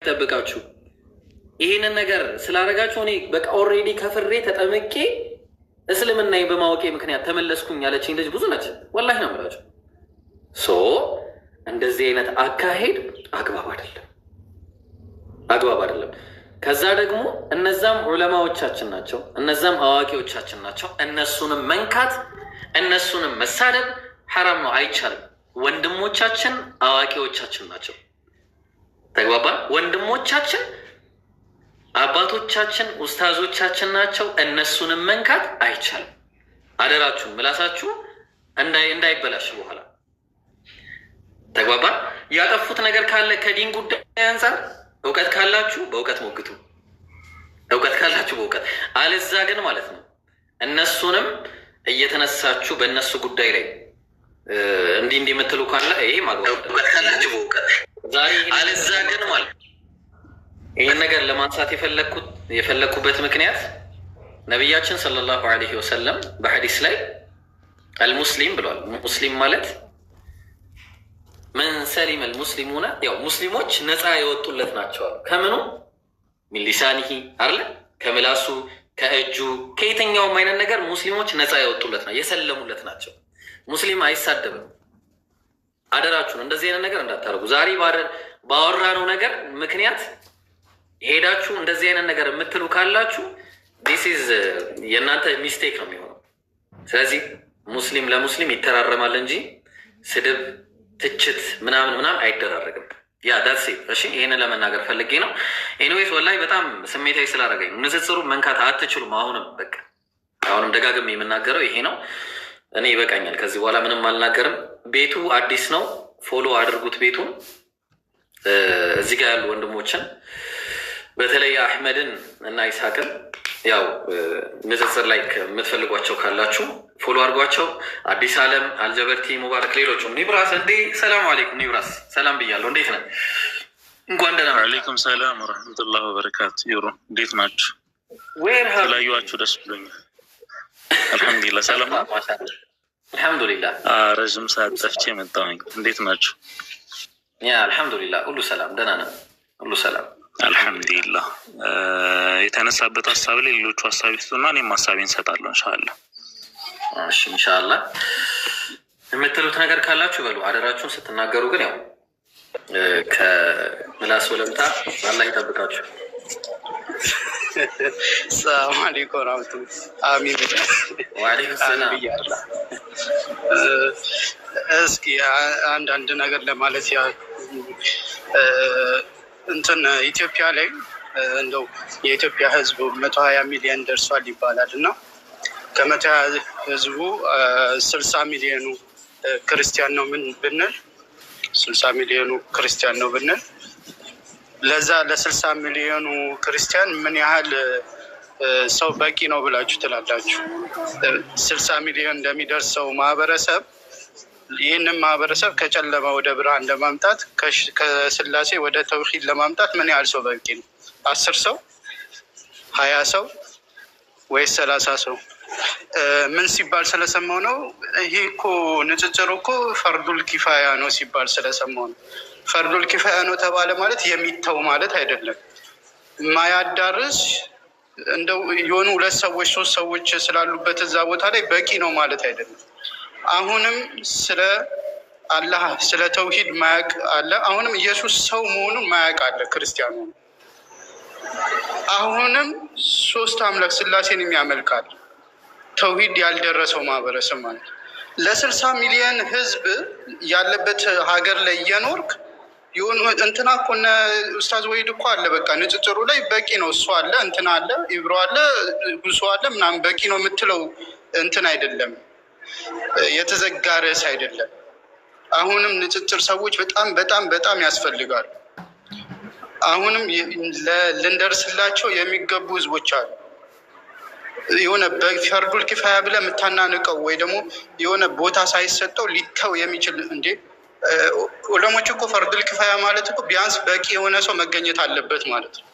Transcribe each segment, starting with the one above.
ጠብቃችሁ ይሄንን ነገር ስላደረጋችሁ እኔ በቃ ኦልሬዲ ከፍሬ ተጠምቄ እስልምናዬን በማወቄ ምክንያት ተመለስኩኝ ያለችኝ ልጅ ብዙ ነች። ወላሂ ነው የምላችሁ። እንደዚህ አይነት አካሄድ አግባብ አይደለም፣ አግባብ አይደለም። ከዛ ደግሞ እነዛም ዑለማዎቻችን ናቸው፣ እነዛም አዋቂዎቻችን ናቸው። እነሱንም መንካት እነሱንም መሳደብ ሐራም ነው፣ አይቻልም። ወንድሞቻችን አዋቂዎቻችን ናቸው። ተግባባን? ወንድሞቻችን አባቶቻችን ኡስታዞቻችን ናቸው። እነሱንም መንካት አይቻልም። አደራችሁን ምላሳችሁ እንዳይበላሽ በኋላ። ተግባባን? ያጠፉት ነገር ካለ ከዲን ጉዳይ አንጻር እውቀት ካላችሁ በእውቀት ሞግቱ፣ እውቀት ካላችሁ በእውቀት አለዛ ግን ማለት ነው እነሱንም እየተነሳችሁ በእነሱ ጉዳይ ላይ እንዲህ የምትሉ ካለ ይሄ ማግባት እውቀት ካላችሁ በእውቀት ዛሬ አለዛ ግን ማለት ይህን ነገር ለማንሳት የፈለግኩበት ምክንያት ነቢያችን ሰለላሁ ዐለይሂ ወሰለም በሐዲስ ላይ አልሙስሊም ብሏል። ሙስሊም ማለት መን ሰሊመ አልሙስሊሙና፣ ያው ሙስሊሞች ነፃ የወጡለት ናቸው አሉ። ከምኑ ሚን ሊሳኒሂ አለ፣ ከምላሱ ከእጁ ከየትኛውም አይነት ነገር ሙስሊሞች ነፃ የወጡለት ነው፣ የሰለሙለት ናቸው። ሙስሊም አይሳደብም። አደራችሁን እንደዚህ አይነት ነገር እንዳታደርጉ። ዛሬ ባወራነው ነገር ምክንያት ሄዳችሁ እንደዚህ አይነት ነገር የምትሉ ካላችሁ ዲስ ኢዝ የእናንተ ሚስቴክ ነው የሚሆነው። ስለዚህ ሙስሊም ለሙስሊም ይተራረማል እንጂ ስድብ፣ ትችት ምናምን አይደራረግም። ያ ዳትሴ እሺ፣ ይህንን ለመናገር ፈልጌ ነው። ኤኒዌይስ ወላሂ በጣም ስሜታዊ ስላደረገኝ ንጽጽሩ መንካት አትችሉም። አሁንም ደጋግሜ የምናገረው ይሄ ነው። እኔ ይበቃኛል። ከዚህ በኋላ ምንም አልናገርም። ቤቱ አዲስ ነው፣ ፎሎ አድርጉት ቤቱን። እዚህ ጋር ያሉ ወንድሞችን በተለይ አህመድን እና ይስሐቅን ያው ንጽጽር ላይ የምትፈልጓቸው ካላችሁ ፎሎ አድርጓቸው። አዲስ አለም፣ አልጀበርቲ፣ ሙባረክ፣ ሌሎቹም ኒብራስ። እንዴ ሰላም አለይኩም ኒብራስ፣ ሰላም ብያለሁ። እንዴት ነህ? እንኳን ደህና መጣህ። አለይኩም ሰላም ወረህመቱላሂ ወበረካቱ። ይሩ እንዴት ናችሁ? ተለያዩዋችሁ ደስ ብሎኛል። አልሐምዱሊላህ ሰላም ነው። አልሐምዱሊላህ ረዥም ሰዓት ጠፍቼ መጣሁኝ። እንዴት ናችሁ? ያ አልሐምዱሊላህ ሁሉ ሰላም፣ ደህና ነን፣ ሁሉ ሰላም አልሐምዱሊላህ። የተነሳበት ሀሳብ ላይ ሌሎቹ ሀሳብ ይስጡና እኔም ሀሳቤን እንሰጣለሁ ኢንሻአላህ። እሺ ኢንሻአላህ የምትሉት ነገር ካላችሁ በሉ። አደራችሁን ስትናገሩ ግን ያው ከምላስ ወለምታ አላህ ይጠብቃችሁ። ሰላም አለይኩም ወራህመቱላህ። አሚን ወአለይኩም ሰላም። እስኪ አንዳንድ ነገር ለማለት ያ ኢትዮጵያ ላይ እንደው የኢትዮጵያ ሕዝብ 120 ሚሊዮን ደርሷል ይባላል እና ከ120 ሕዝቡ 60 ሚሊዮኑ ክርስቲያን ነው ብንል 60 ሚሊዮኑ ክርስቲያን ነው ብንል ለዛ ለ60 ሚሊዮኑ ክርስቲያን ምን ያህል ሰው በቂ ነው ብላችሁ ትላላችሁ? 60 ሚሊዮን እንደሚደርሰው ማህበረሰብ ይህንን ማህበረሰብ ከጨለማ ወደ ብርሃን ለማምጣት ከስላሴ ወደ ተውሂድ ለማምጣት ምን ያህል ሰው በቂ ነው? 10 ሰው፣ 20 ሰው ወይስ 30 ሰው? ምን ሲባል ስለሰማው ነው። ይሄ እኮ ንጽጽሩ እኮ ፈርዱል ኪፋያ ነው ሲባል ስለሰማው ነው። ፈርዱል ኪፋያ ነው ተባለ ማለት የሚተው ማለት አይደለም። ማያዳርስ እንደው የሆኑ 2 ሰዎች 3 ሰዎች ስላሉበት እዛ ቦታ ላይ በቂ ነው ማለት አይደለም። አሁንም ስለ አላህ ስለ ተውሂድ ማያቅ አለ። አሁንም ኢየሱስ ሰው መሆኑን ማያቅ አለ ክርስቲያኑ። አሁንም 3 አምላክ ስላሴን የሚያመልካል ተውሂድ ያልደረሰው ማህበረሰብ ማለት ነው። ለ60 ሚሊዮን ህዝብ ያለበት ሀገር ላይ እየኖርክ የሆኑ እንትና እኮ እነ ኡስታዝ ወይድ እኮ አለ በቃ ንጽጽሩ ላይ በቂ ነው እሱ አለ እንትና አለ ኢብሮ አለ ጉሶ አለ ምናምን በቂ ነው የምትለው እንትን አይደለም፣ የተዘጋ ርዕስ አይደለም። አሁንም ንጽጽር ሰዎች በጣም ያስፈልጋሉ። አሁንም ልንደርስላቸው የሚገቡ ህዝቦች አሉ። የሆነ በፈርዱል ኪፋያ ብለህ የምታናንቀው ወይ ደግሞ የሆነ ቦታ ሳይሰጠው ሊተው የሚችል እንዴ ዑለሞች እኮ ፈርዱል ኪፋያ ማለት እኮ ቢያንስ በቂ የሆነ ሰው መገኘት አለበት ማለት ነው።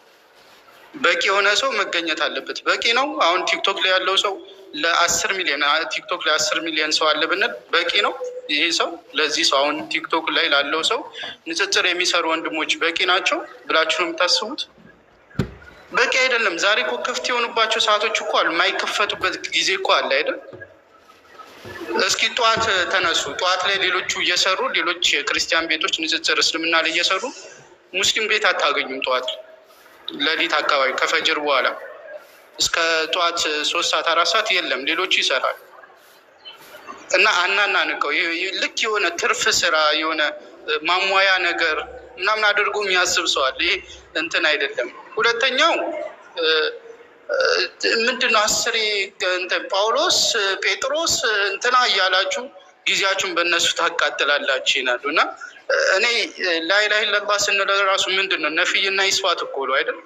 በቂ የሆነ ሰው መገኘት አለበት። በቂ ነው። አሁን ቲክቶክ ላይ ያለው ሰው ለ10 ሚሊዮን ቲክቶክ ላይ 10 ሚሊዮን ሰው አለ ብንል በቂ ነው? ይሄ ሰው ለዚህ ሰው አሁን ቲክቶክ ላይ ላለው ሰው ንጽጽር የሚሰሩ ወንድሞች በቂ ናቸው ብላችሁ ነው የምታስቡት? በቂ አይደለም። ዛሬ እኮ ክፍት የሆኑባቸው ሰዓቶች እኮ አሉ፣ የማይከፈቱበት ጊዜ እኮ አለ አይደል? እስኪ ጠዋት ተነሱ። ጠዋት ላይ ሌሎቹ እየሰሩ ሌሎች የክርስቲያን ቤቶች ንጽጽር እስልምና ላይ እየሰሩ ሙስሊም ቤት አታገኙም። ጠዋት ሌሊት አካባቢ ከፈጅር በኋላ እስከ ጠዋት 3 ሰዓት 4 ሰዓት የለም፣ ሌሎቹ ይሰራል። እና አናናንቀው ልክ የሆነ ትርፍ ስራ የሆነ ማሟያ ነገር ምናምን አድርጎ የሚያስብ ሰዋል። ይሄ እንትን አይደለም። ሁለተኛው ምንድነው 10 ጳውሎስ ጴጥሮስ እንትና እያላችሁ ጊዜያችሁን በእነሱ ታቃጥላላችሁ ይናሉ። እና እኔ ላኢላሀ ኢለላህ ስንል ራሱ ምንድን ነው ነፍይና ይስፋት እኮ ነው አይደል?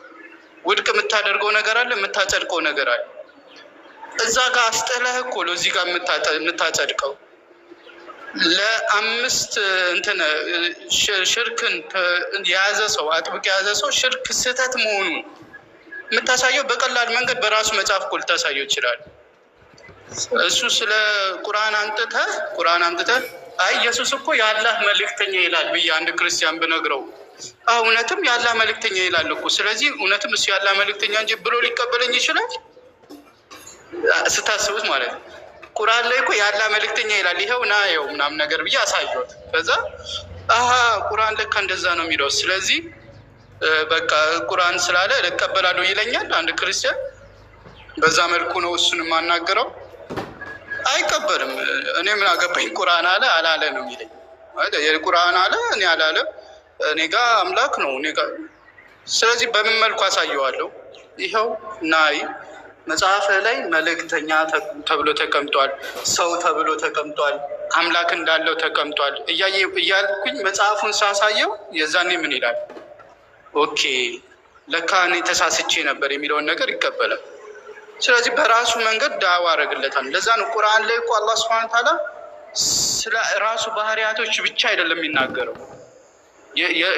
ውድቅ የምታደርገው ነገር አለ፣ የምታጸድቀው ነገር አለ። እዛ ጋር አስጠለህ እኮ ነው እዚህ ጋር የምታጸድቀው። ለ5 እንትን ሽርክን የያዘ ሰው አጥብቅ የያዘ ሰው ሽርክ ስህተት መሆኑን የምታሳየው በቀላል መንገድ በራሱ መጽሐፍ እኮ ልታሳየው ይችላል። እሱ ስለ ቁርአን አምጥተህ አይ ኢየሱስ እኮ የአላህ መልእክተኛ ይላል ብዬ አንድ ክርስቲያን ብነግረው እውነትም የአላህ መልእክተኛ ይላል እኮ፣ ስለዚህ እውነትም እሱ የአላህ መልእክተኛ እንጂ ብሎ ሊቀበለኝ ይችላል ስታስቡት ማለት ነው። ቁርአን ላይ እኮ የአላህ መልእክተኛ ይላል ይኸው ና ይኸው ምናምን ነገር ብዬ አሳየሁት። ከዛ ቁርአን ልክ እንደዛ ነው የሚለው፣ ስለዚህ በቃ ቁርአን ስላለ እቀበላለሁ ይለኛል አንድ ክርስቲያን። በዛ መልኩ ነው እሱን የማናገረው። አይቀበልም። እኔ ምን አገባኝ ቁርአን አለ አላለ ነው የሚለኝ። ቁርአን አለ እኔ አላለም፣ እኔ ጋር አምላክ ነው እኔ ጋር። ስለዚህ በምን መልኩ አሳየዋለሁ? ይኸው ናይ መጽሐፍ ላይ መልእክተኛ ተብሎ ተቀምጧል፣ ሰው ተብሎ ተቀምጧል፣ አምላክ እንዳለው ተቀምጧል እያልኩኝ መጽሐፉን ሳሳየው የዛኔ ምን ይላል? ኦኬ ለካ እኔ ተሳስቼ ነበር የሚለውን ነገር ይቀበላል። ስለዚህ በራሱ መንገድ ዳዋ አደረግለታል። ለዛ ነው ቁርአን ላይ እኮ አላህ ሱብሓነሁ ወተዓላ ስለ ራሱ ባህሪያቶች ብቻ አይደለም የሚናገረው፣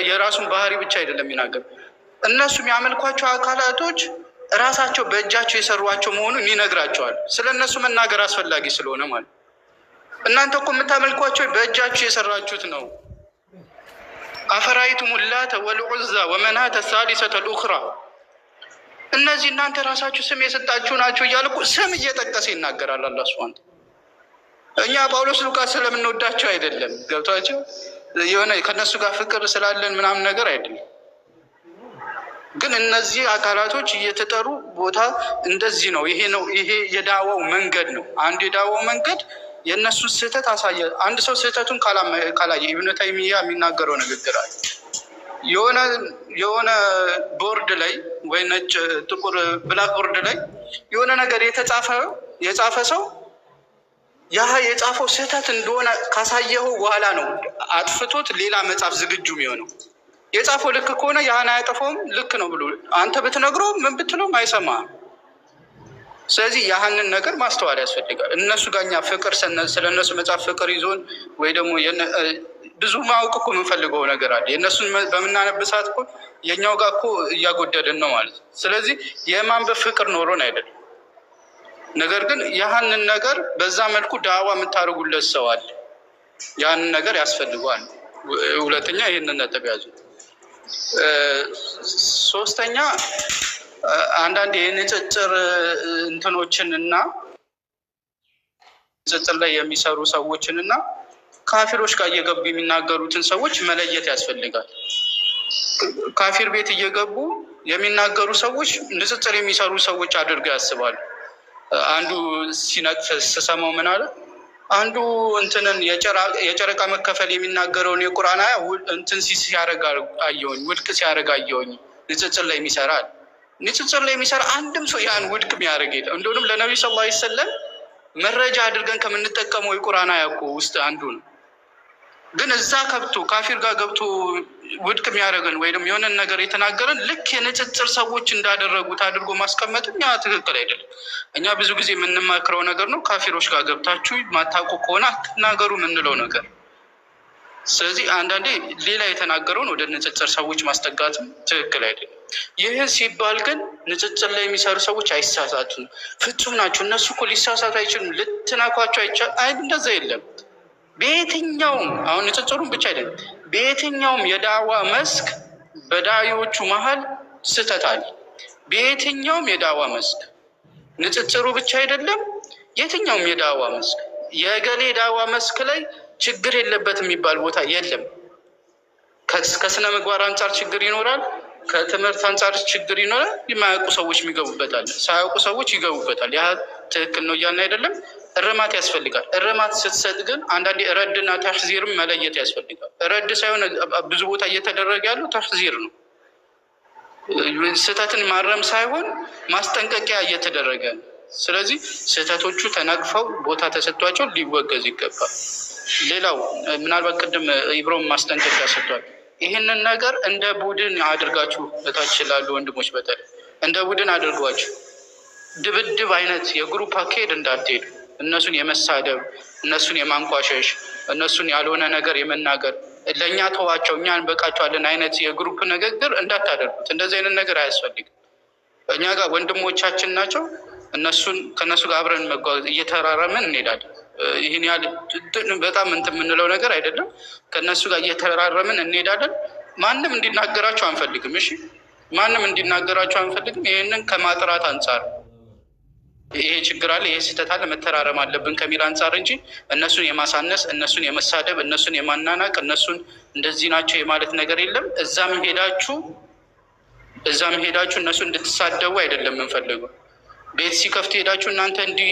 የራሱን ባህሪ ብቻ አይደለም የሚናገረው። እነሱ የሚያመልኳቸው አካላቶች ራሳቸው በእጃቸው የሰሯቸው መሆኑን ይነግራቸዋል። ስለ እነሱ መናገር አስፈላጊ ስለሆነ ማለት እናንተ እኮ የምታመልኳቸው በእጃቸው የሰራችሁት ነው። አፈራይቱም ላተ ወልዑዛ ወመናተ ሳሊሰተ ልኡኽራ፣ እነዚህ እናንተ ራሳችሁ ስም የሰጣችሁ ናቸው እያለ እኮ ስም እየጠቀሰ ይናገራል አላህ ሱብሓነሁ ወተዓላ። እኛ ጳውሎስ ሉቃስ ስለምንወዳቸው አይደለም፣ ገብቷቸው የሆነ ከእነሱ ጋር ፍቅር ስላለን ምናምን ነገር አይደለም። ግን እነዚህ አካላቶች እየተጠሩ ቦታ እንደዚህ ነው። ይሄ የዳዋው መንገድ ነው። አንድ የዳዋው መንገድ የእነሱን ስህተት አሳየ። አንድ ሰው ስህተቱን ካላየ ኢብኑ ተይሚያ የሚናገረው ንግግር አለ። የሆነ ቦርድ ላይ ወይ ነጭ ጥቁር ብላክ ቦርድ ላይ የሆነ ነገር የጻፈ ሰው ያ የጻፈው ስህተት እንደሆነ ካሳየው በኋላ ነው አጥፍቶት ሌላ መጽሐፍ ዝግጁ የሚሆነው። የጻፈው ልክ ከሆነ ያህን አያጠፋውም፣ ልክ ነው ብሎ አንተ ብትነግረው ምን ብትለውም አይሰማህም። ስለዚህ ያህንን ነገር ማስተዋል ያስፈልጋል። እነሱ ጋር እኛ ፍቅር ስለ እነሱ መጽሐፍ ፍቅር ይዞን ወይ ደግሞ ብዙ ማወቅ እኮ የምንፈልገው ነገር አለ። የእነሱን በምናነብ ሰዓት እኮ የእኛው ጋር እኮ እያጎደልን ነው ማለት ነው። ስለዚህ የማንበብ ፍቅር ኖሮን አይደለም። ነገር ግን ያህንን ነገር በዛ መልኩ ዳዋ የምታደርጉለት ሰው አለ። ያህንን ነገር ያስፈልገዋል። ሁለተኛ ይህንን ነጥብ ያዙ። ሶስተኛ አንዳንድ የንጽጽር እንትኖችን እና ንጽጽር ላይ የሚሰሩ ሰዎችን እና ካፊሮች ጋር እየገቡ የሚናገሩትን ሰዎች መለየት ያስፈልጋል። ካፊር ቤት እየገቡ የሚናገሩ ሰዎች ንጽጽር የሚሰሩ ሰዎች አድርገው ያስባሉ። አንዱ ሲነቅፍ ስሰማው ምን አለ? አንዱ እንትንን የጨረቃ መከፈል የሚናገረውን የቁርአን አያ እንትን ሲያረጋ አየሁኝ፣ ውድቅ ሲያረጋ አየሁኝ። ንጽጽር ላይ የሚሰራል። ንጽጽር ላይ የሚሰራ አንድም ሰው ያን ውድቅ የሚያደርግ የለም። እንደውም ለነቢዩ ሰለላሁ ዐለይሂ ወሰለም መረጃ አድርገን ከምንጠቀመው የቁርአን አያ እኮ ውስጥ አንዱ ነው። ግን እዛ ከብቶ ካፊር ጋር ገብቶ ውድቅ የሚያደርገን ወይም የሆነን ነገር የተናገረን ልክ የንጽጽር ሰዎች እንዳደረጉት አድርጎ ማስቀመጥም ያ ትክክል አይደለም። እኛ ብዙ ጊዜ የምንመክረው ነገር ነው። ካፊሮች ጋር ገብታችሁ ማታውቁ ከሆነ አትናገሩ የምንለው ነገር ስለዚህ አንዳንዴ ሌላ የተናገረውን ወደ ንጽጽር ሰዎች ማስጠጋትም ትክክል አይደለም። ይህ ሲባል ግን ንጽጽር ላይ የሚሰሩ ሰዎች አይሳሳቱም፣ ፍጹም ናቸው። እነሱ እኮ ሊሳሳት አይችሉም፣ ልትናኳቸው አይቻል። እንደዛ የለም። በየትኛውም አሁን ንጽጽሩን ብቻ አይደለም፣ በየትኛውም የዳዋ መስክ በዳዮቹ መሀል ስህተት አለ። በየትኛውም የዳዋ መስክ ንጽጽሩ ብቻ አይደለም፣ የትኛውም የዳዋ መስክ የገሌ ዳዋ መስክ ላይ ችግር የለበትም የሚባል ቦታ የለም። ከስነ ምግባር አንጻር ችግር ይኖራል፣ ከትምህርት አንጻር ችግር ይኖራል። የማያውቁ ሰዎች የሚገቡበታል፣ ሳያውቁ ሰዎች ይገቡበታል። ያ ትክክል ነው እያልን አይደለም። እርማት ያስፈልጋል። እርማት ስትሰጥ ግን አንዳንዴ ረድና ተሕዚርም መለየት ያስፈልጋል። ረድ ሳይሆን ብዙ ቦታ እየተደረገ ያለው ተሕዚር ነው። ስህተትን ማረም ሳይሆን ማስጠንቀቂያ እየተደረገ ነው። ስለዚህ ስህተቶቹ ተነቅፈው ቦታ ተሰጥቷቸው ሊወገዝ ይገባል። ሌላው ምናልባት ቅድም ኢብሮም ማስጠንቀቂያ ሰጥቷል። ይህንን ነገር እንደ ቡድን አድርጋችሁ እታች ላሉ ወንድሞች በተለይ እንደ ቡድን አድርጓችሁ ድብድብ አይነት የግሩፕ አካሄድ እንዳትሄዱ። እነሱን የመሳደብ እነሱን የማንቋሸሽ እነሱን ያልሆነ ነገር የመናገር ለእኛ ተዋቸው እኛ እንበቃቸዋለን አይነት የግሩፕ ንግግር እንዳታደርጉት። እንደዚህ አይነት ነገር አያስፈልግም። እኛ ጋር ወንድሞቻችን ናቸው። ከእነሱ ጋር አብረን መጓዝ እየተራረምን እንሄዳለን። ይህን ያህል በጣም እንትን የምንለው ነገር አይደለም። ከእነሱ ጋር እየተራረምን እንሄዳለን። ማንም እንዲናገራቸው አንፈልግም። እሺ፣ ማንም እንዲናገራቸው አንፈልግም። ይህንን ከማጥራት አንጻር ይሄ ችግር አለ፣ ይሄ ስህተት አለ፣ መተራረም አለብን ከሚል አንጻር እንጂ እነሱን የማሳነስ እነሱን የመሳደብ እነሱን የማናናቅ እነሱን እንደዚህ ናቸው የማለት ነገር የለም። እዛም ሄዳችሁ እነሱ እንድትሳደቡ አይደለም የምንፈልገው። ቤት ሲከፍቱ ሄዳችሁ እናንተ እንዲህ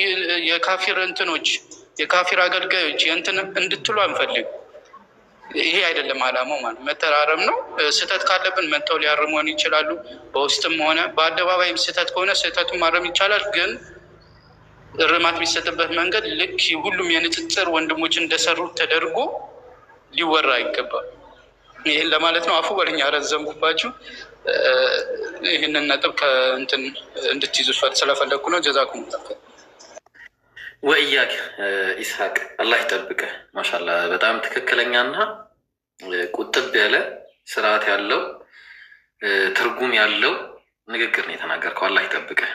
የካፊር እንትኖች የካፊር አገልጋዮች እንትን እንድትሉ አንፈልግ። ይሄ አይደለም አላማው። ማለት መተራረም ነው። ስህተት ካለብን መጥተው ሊያርሙን ይችላሉ። በውስጥም ሆነ በአደባባይም ስህተት ከሆነ ስህተቱን ማረም ይቻላል። ግን እርማት የሚሰጥበት መንገድ ልክ ሁሉም የንጽጽር ወንድሞች እንደሰሩት ተደርጎ ሊወራ ይገባል። ይህን ለማለት ነው። አፉ በልኛ ረዘምኩባችሁ። ይህንን ነጥብ ከእንትን እንድትይዙ ስለፈለግኩ ነው። ጀዛኩም ወእያክ ኢስሐቅ አላህ ይጠብቅህ። ማሻላ በጣም ትክክለኛና ቁጥብ ያለ ስርዓት ያለው ትርጉም ያለው ንግግር ነው የተናገርከው። አላህ ይጠብቅህ።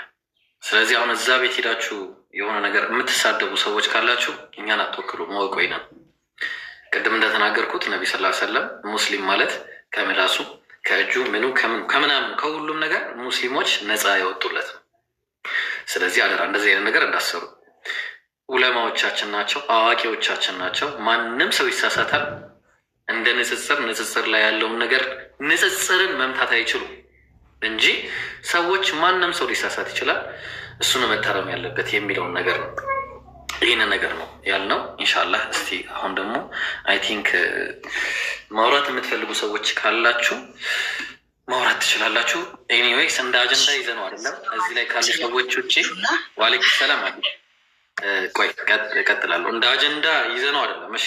ስለዚህ አሁን እዛ ቤት ሄዳችሁ የሆነ ነገር የምትሳደቡ ሰዎች ካላችሁ እኛን አትወክሉ፣ መወቆይ ነው። ቅድም እንደተናገርኩት ነቢ ስ ሰለም ሙስሊም ማለት ከምላሱ ከእጁ ምኑ ከምናምን ከሁሉም ነገር ሙስሊሞች ነፃ የወጡለት ነው። ስለዚህ አደራ እንደዚህ አይነት ነገር እንዳሰሩ። ዑለማዎቻችን ናቸው፣ አዋቂዎቻችን ናቸው። ማንም ሰው ይሳሳታል። እንደ ንጽጽር ላይ ያለውን ነገር ንጽጽርን መምታት አይችሉም እንጂ ሰዎች ማንም ሰው ሊሳሳት ይችላል። እሱን መታረም ያለበት የሚለውን ነገር ነው። ይህንን ነገር ነው ያልነው። ኢንሻላህ እስቲ አሁን ደግሞ አይ ቲንክ ማውራት የምትፈልጉ ሰዎች ካላችሁ ማውራት ትችላላችሁ። ኤኒዌይስ እንደ አጀንዳ ይዘነው አይደለም እዚህ ላይ ካሉ ሰዎች ውጭ ዋሌኩም ሰላም አለ። ቆይ እቀጥላለሁ። እንደ አጀንዳ ይዘነው አይደለም። እሺ፣